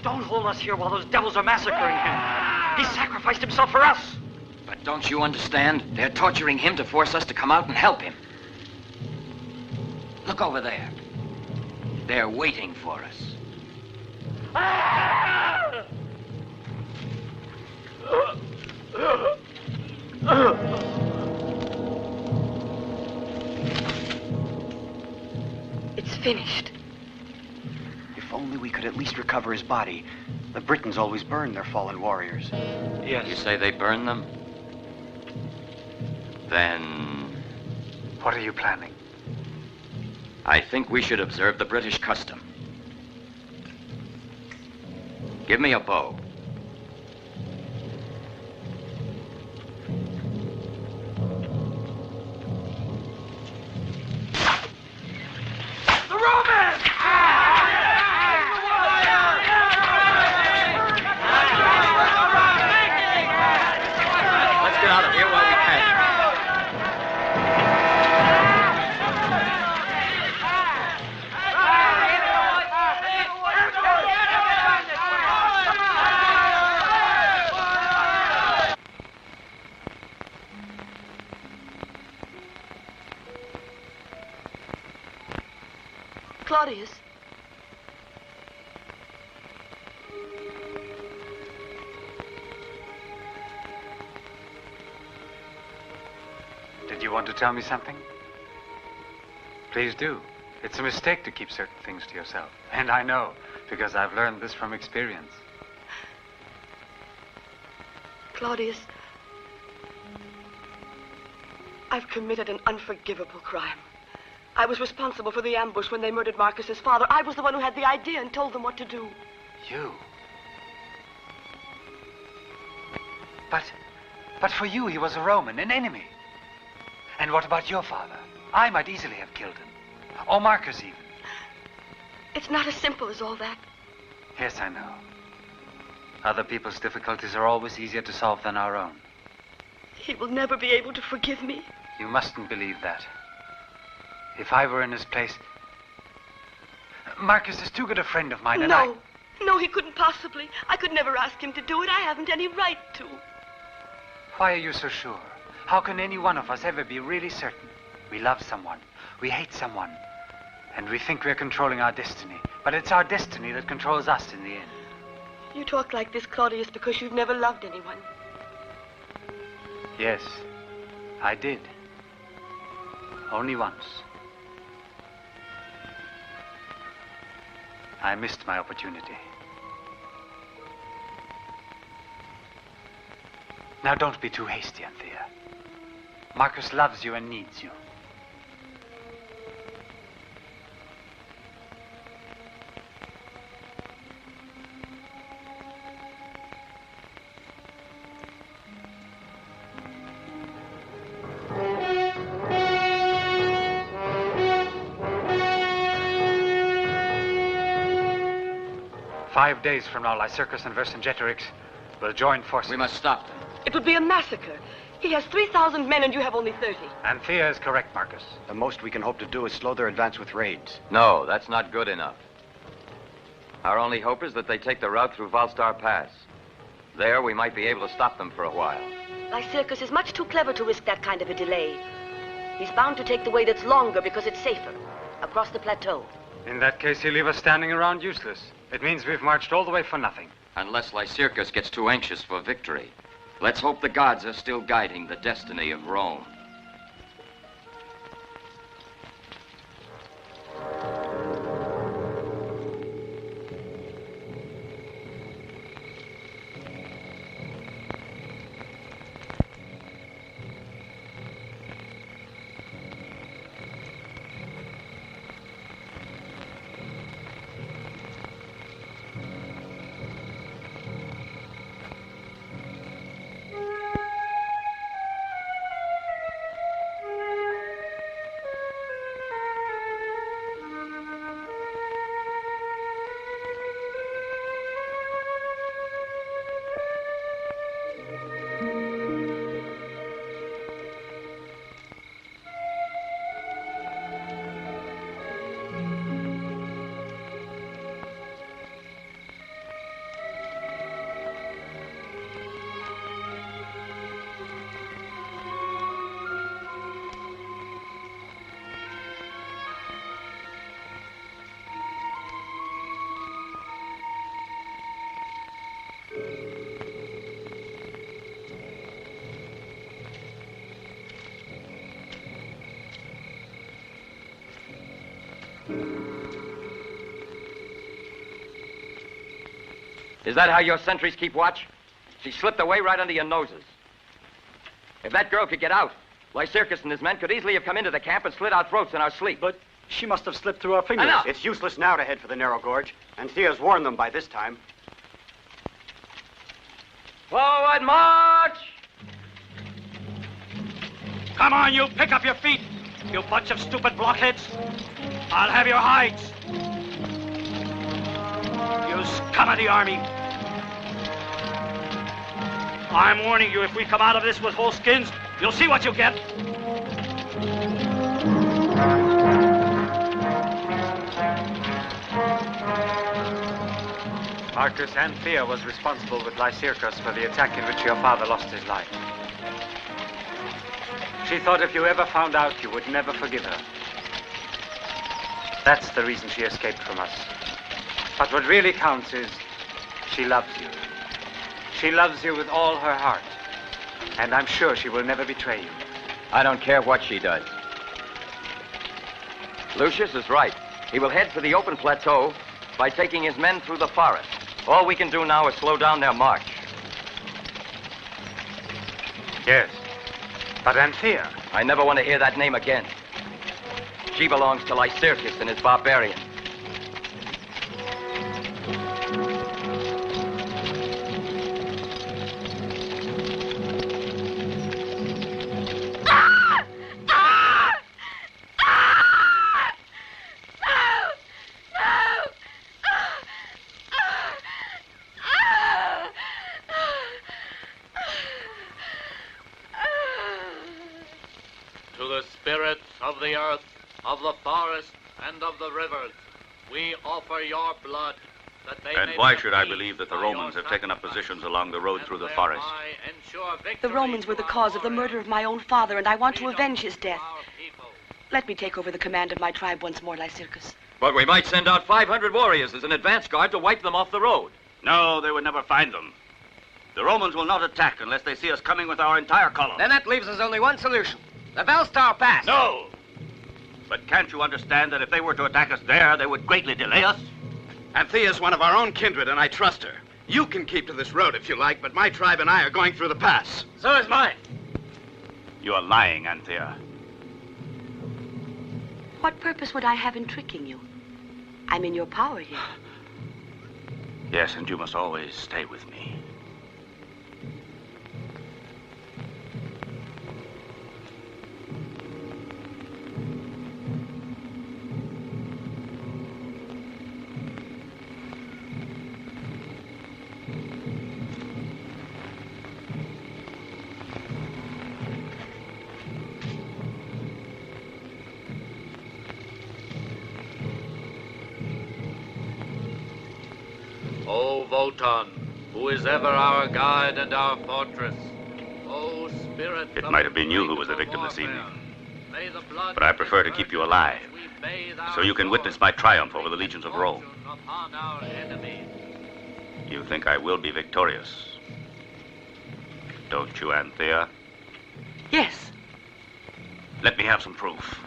[SPEAKER 9] Don't hold us here while those devils are massacring him. He sacrificed himself for us.
[SPEAKER 3] But don't you understand? They're torturing him to force us to come out and help him. Look over there. They're waiting for us.
[SPEAKER 11] It's finished.
[SPEAKER 8] If only we could at least recover his body. The Britons always burn their fallen warriors.
[SPEAKER 5] Yes.
[SPEAKER 6] You say they burn them? Then
[SPEAKER 5] What are you planning?
[SPEAKER 6] I think we should observe the British custom. Give me a bow.
[SPEAKER 10] The Romans!
[SPEAKER 6] Let's get out of here while we can.
[SPEAKER 11] Claudius.
[SPEAKER 5] Did you want to tell me something? Please do. It's a mistake to keep certain things to yourself. And I know, because I've learned this from experience.
[SPEAKER 11] Claudius, I've committed an unforgivable crime. I was responsible for the ambush when they murdered Marcus's father. I was the one who had the idea and told them what to do.
[SPEAKER 5] You? But for you, he was a Roman, an enemy. And what about your father? I might easily have killed him. Or Marcus, even.
[SPEAKER 11] It's not as simple as all that.
[SPEAKER 5] Yes, I know. Other people's difficulties are always easier to solve than our own.
[SPEAKER 11] He will never be able to forgive me.
[SPEAKER 5] You mustn't believe that. If I were in his place... Marcus is too good a friend of mine, and
[SPEAKER 11] No, he couldn't possibly. I could never ask him to do it. I haven't any right to.
[SPEAKER 5] Why are you so sure? How can any one of us ever be really certain? We love someone, we hate someone, and we think we're controlling our destiny. But it's our destiny that controls us in the end.
[SPEAKER 11] You talk like this, Claudius, because you've never loved anyone.
[SPEAKER 5] Yes, I did. Only once. I missed my opportunity. Now don't be too hasty, Anthea. Marcus loves you and needs you. "5 days from now, Lycurgus and Vercingetorix will join forces.
[SPEAKER 3] We must stop them.
[SPEAKER 11] It would be a massacre. He has 3,000 men and you have only 30.
[SPEAKER 5] Anthea is correct, Marcus.
[SPEAKER 8] The most we can hope to do is slow their advance with raids.
[SPEAKER 6] No, that's not good enough. Our only hope is that they take the route through Valstar Pass. There, we might be able to stop them for a while.
[SPEAKER 11] Lycurgus is much too clever to risk that kind of a delay. He's bound to take the way that's longer because it's safer, across the plateau.
[SPEAKER 5] In that case, he'll leave us standing around useless. It means we've marched all the way for nothing.
[SPEAKER 6] Unless Lycurgus gets too anxious for victory. Let's hope the gods are still guiding the destiny of Rome. Is that how your sentries keep watch? She slipped away right under your noses. If that girl could get out, Lycircus and his men could easily have come into the camp and slit our throats in our sleep.
[SPEAKER 8] But she must have slipped through our fingers.
[SPEAKER 6] Enough!
[SPEAKER 8] It's useless now to head for the narrow gorge. Anthea's warned them by this time.
[SPEAKER 6] Forward march!
[SPEAKER 10] Come on, you pick up your feet, you bunch of stupid blockheads. I'll have your hides. You scum of the army. I'm warning you, if we come out of this with whole skins, you'll see what you get.
[SPEAKER 5] Marcus, Anthea was responsible with Lycircus for the attack in which your father lost his life. She thought if you ever found out, you would never forgive her. That's the reason she escaped from us. But what really counts is she loves you. She loves you with all her heart. And I'm sure she will never betray you.
[SPEAKER 6] I don't care what she does. Lucius is right. He will head for the open plateau by taking his men through the forest. All we can do now is slow down their march.
[SPEAKER 5] Yes. But Anthea...
[SPEAKER 6] I never want to hear that name again. She belongs to Lycircus and his barbarians.
[SPEAKER 7] To the spirits of the earth, of the forest, and of the rivers, we offer your blood, that they
[SPEAKER 1] And
[SPEAKER 7] may
[SPEAKER 1] why
[SPEAKER 7] be
[SPEAKER 1] should I
[SPEAKER 7] appeased
[SPEAKER 1] believe that the
[SPEAKER 7] by
[SPEAKER 1] Romans
[SPEAKER 7] your
[SPEAKER 1] have taken up positions along the road through the forest?
[SPEAKER 11] The Romans were the cause of the murder of my own father, and I want to avenge his death. Let me take over the command of my tribe once more, Lycircus.
[SPEAKER 6] But we might send out 500 warriors as an advance guard to wipe them off the road.
[SPEAKER 1] No, they would never find them. The Romans will not attack unless they see us coming with our entire column.
[SPEAKER 12] Then that leaves us only one solution. The Bellstar Pass.
[SPEAKER 1] No! But can't you understand that if they were to attack us there, they would greatly delay us?
[SPEAKER 16] Anthea's one of our own kindred, and I trust her. You can keep to this road if you like, but my tribe and I are going through the pass.
[SPEAKER 12] So is mine.
[SPEAKER 1] You are lying, Anthea.
[SPEAKER 11] What purpose would I have in tricking you? I'm in your power here.
[SPEAKER 1] Yes, and you must always stay with me.
[SPEAKER 7] O Wotan, who is ever our guide and our fortress. O Spirit.
[SPEAKER 1] It might have been you who was the victim this evening. But I prefer to keep you alive, so you can witness my triumph over the legions of Rome. You think I will be victorious, don't you, Anthea?
[SPEAKER 11] Yes.
[SPEAKER 1] Let me have some proof.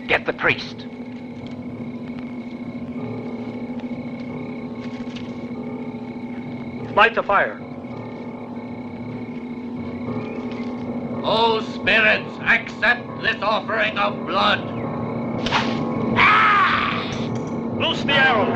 [SPEAKER 12] Get the priest.
[SPEAKER 10] Light the fire.
[SPEAKER 7] O spirits, accept this offering of blood.
[SPEAKER 10] Loose the arrows.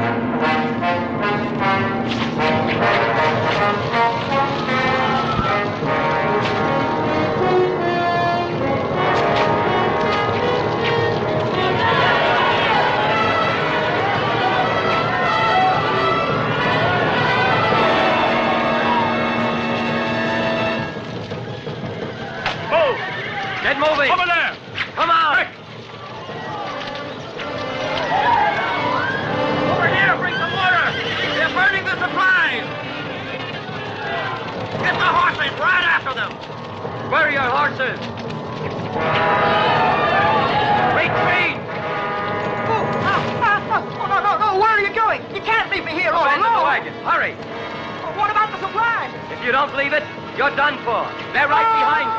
[SPEAKER 12] Get moving.
[SPEAKER 10] Over there.
[SPEAKER 12] Come on.
[SPEAKER 10] Quick.
[SPEAKER 12] Over here, bring some water. They're burning the supplies. Get the horses right after them.
[SPEAKER 6] Where are your horses?
[SPEAKER 9] No, where are you going? You can't leave me here all alone.
[SPEAKER 4] Into the wagon. Hurry.
[SPEAKER 9] What about the supplies?
[SPEAKER 4] If you don't leave it, you're done for. They're right behind you.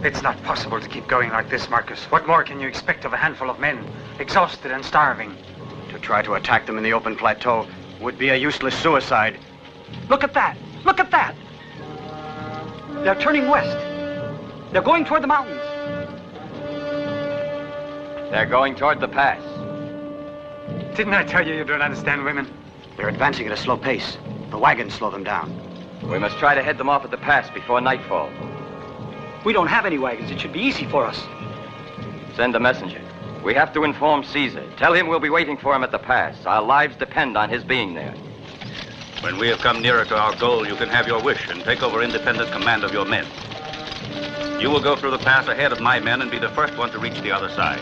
[SPEAKER 5] It's not possible to keep going like this, Marcus. What more can you expect of a handful of men, exhausted and starving?
[SPEAKER 8] To try to attack them in the open plateau would be a useless suicide.
[SPEAKER 12] Look at that. Look at that. They're turning west. They're going toward the mountains.
[SPEAKER 6] They're going toward the pass.
[SPEAKER 5] Didn't I tell you you don't understand women?
[SPEAKER 8] They're advancing at a slow pace. The wagons slow them down.
[SPEAKER 6] We must try to head them off at the pass before nightfall.
[SPEAKER 12] We don't have any wagons. It should be easy for us.
[SPEAKER 6] Send a messenger. We have to inform Caesar. Tell him we'll be waiting for him at the pass. Our lives depend on his being there.
[SPEAKER 1] When we have come nearer to our goal, you can have your wish and take over independent command of your men. You will go through the pass ahead of my men and be the first one to reach the other side.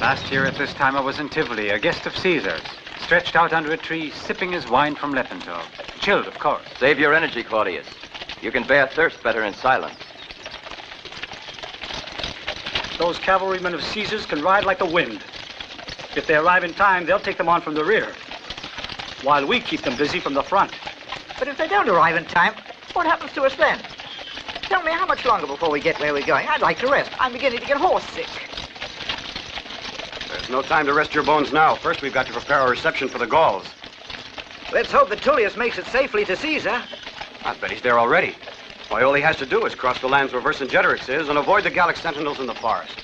[SPEAKER 5] Last year at this time I was in Tivoli, a guest of Caesar's, stretched out under a tree, sipping his wine from Lepanto. Chilled, of course.
[SPEAKER 6] Save your energy, Claudius. You can bear thirst better in silence.
[SPEAKER 12] Those cavalrymen of Caesar's can ride like the wind. If they arrive in time, they'll take them on from the rear, while we keep them busy from the front.
[SPEAKER 9] But if they don't arrive in time, what happens to us then? Tell me, how much longer before we get where we're going? I'd like to rest. I'm beginning to get horse sick.
[SPEAKER 8] There's no time to rest your bones now. First, we've got to prepare our reception for the Gauls.
[SPEAKER 9] Let's hope that Tullius makes it safely to Caesar.
[SPEAKER 8] I bet he's there already. Why, all he has to do is cross the lands where Vercingetorix is and avoid the Gallic sentinels in the forest.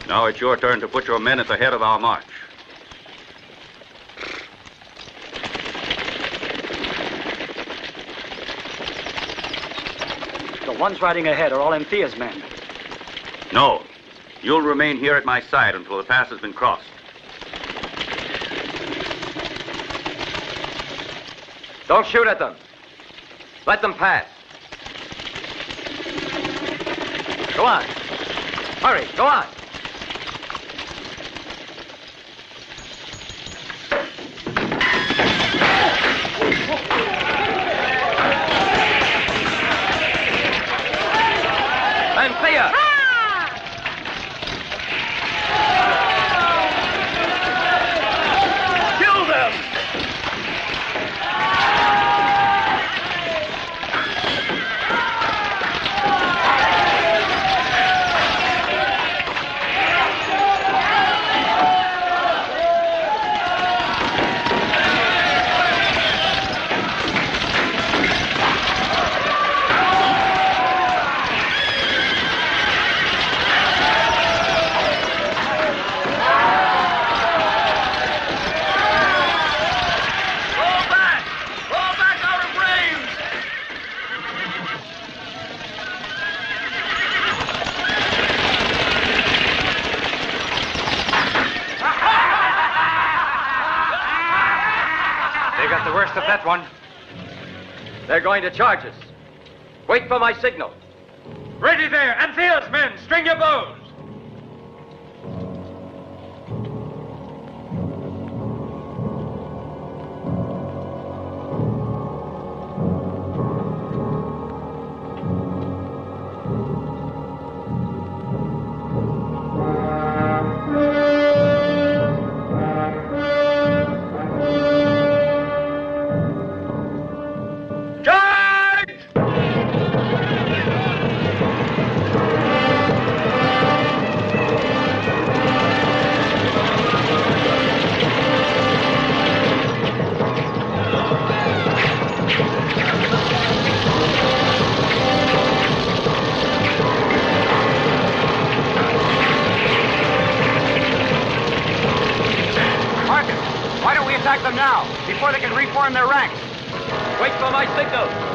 [SPEAKER 1] Now it's your turn to put your men at the head of our march.
[SPEAKER 12] The ones riding ahead are all Anthea's men.
[SPEAKER 1] No. You'll remain here at my side until the pass has been crossed.
[SPEAKER 6] Don't shoot at them. Let them pass. Go on. Hurry, go on. Anthea!
[SPEAKER 10] Kill them!
[SPEAKER 5] got the worst of that one.
[SPEAKER 6] They're going to charge us. Wait for my signal.
[SPEAKER 5] Ready there! Anthea's men, string your bows!
[SPEAKER 8] Before they can reform their ranks.
[SPEAKER 6] Wait for my signal.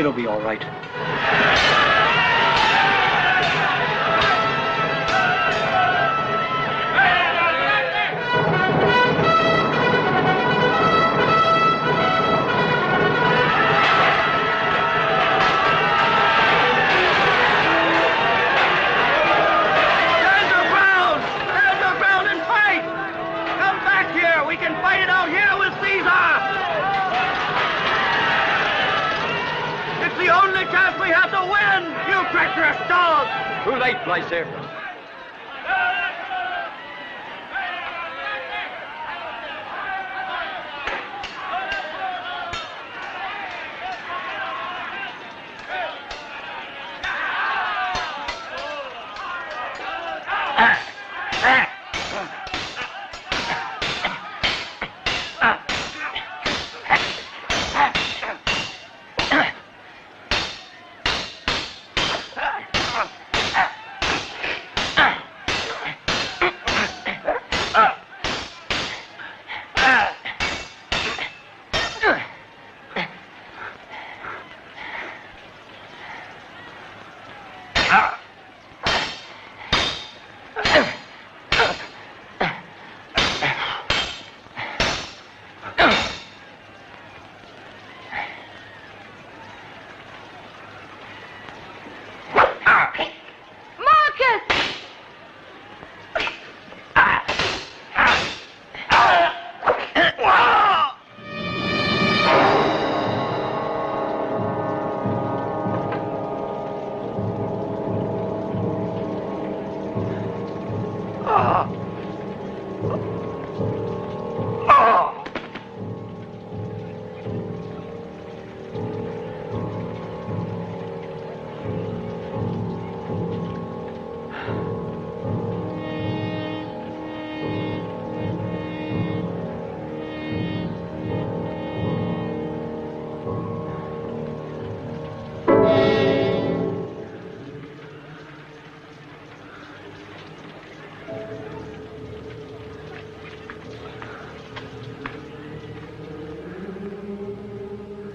[SPEAKER 17] It'll be all right.
[SPEAKER 4] Too late, Lysair.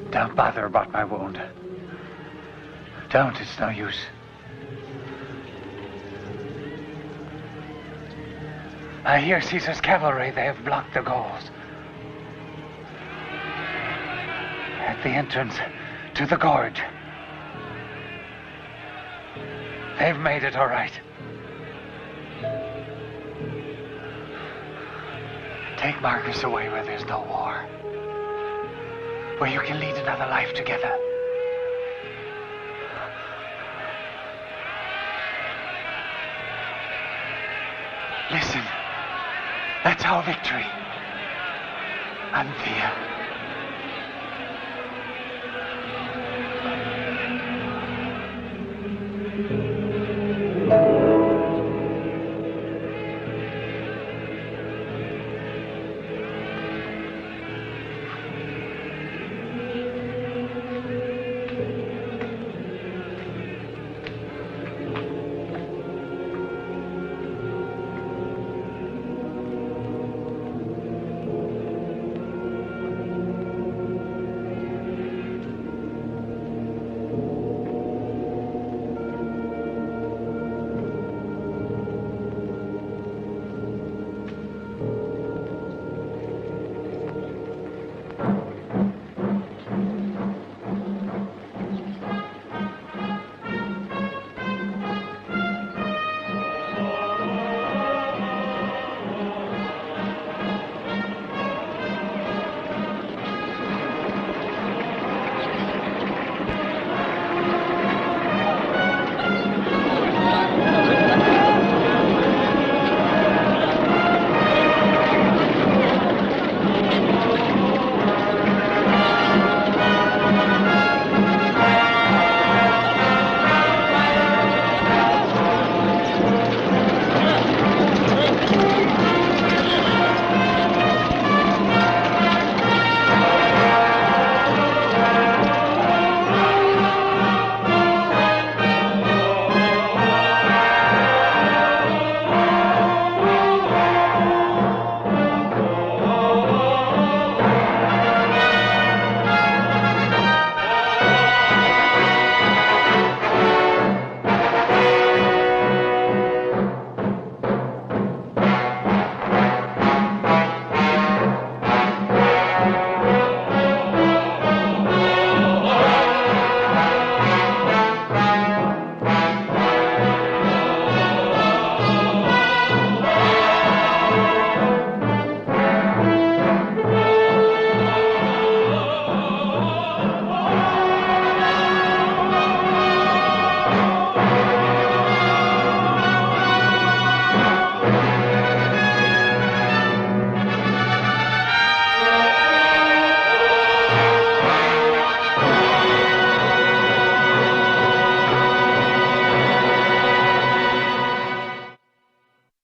[SPEAKER 17] Don't bother about my wound. Don't, it's no use. I hear Caesar's cavalry. They have blocked the Gauls. At the entrance to the gorge. They've made it all right. Take Marcus away where there's no war. Where you can lead another life together. Listen, that's our victory. Anthea.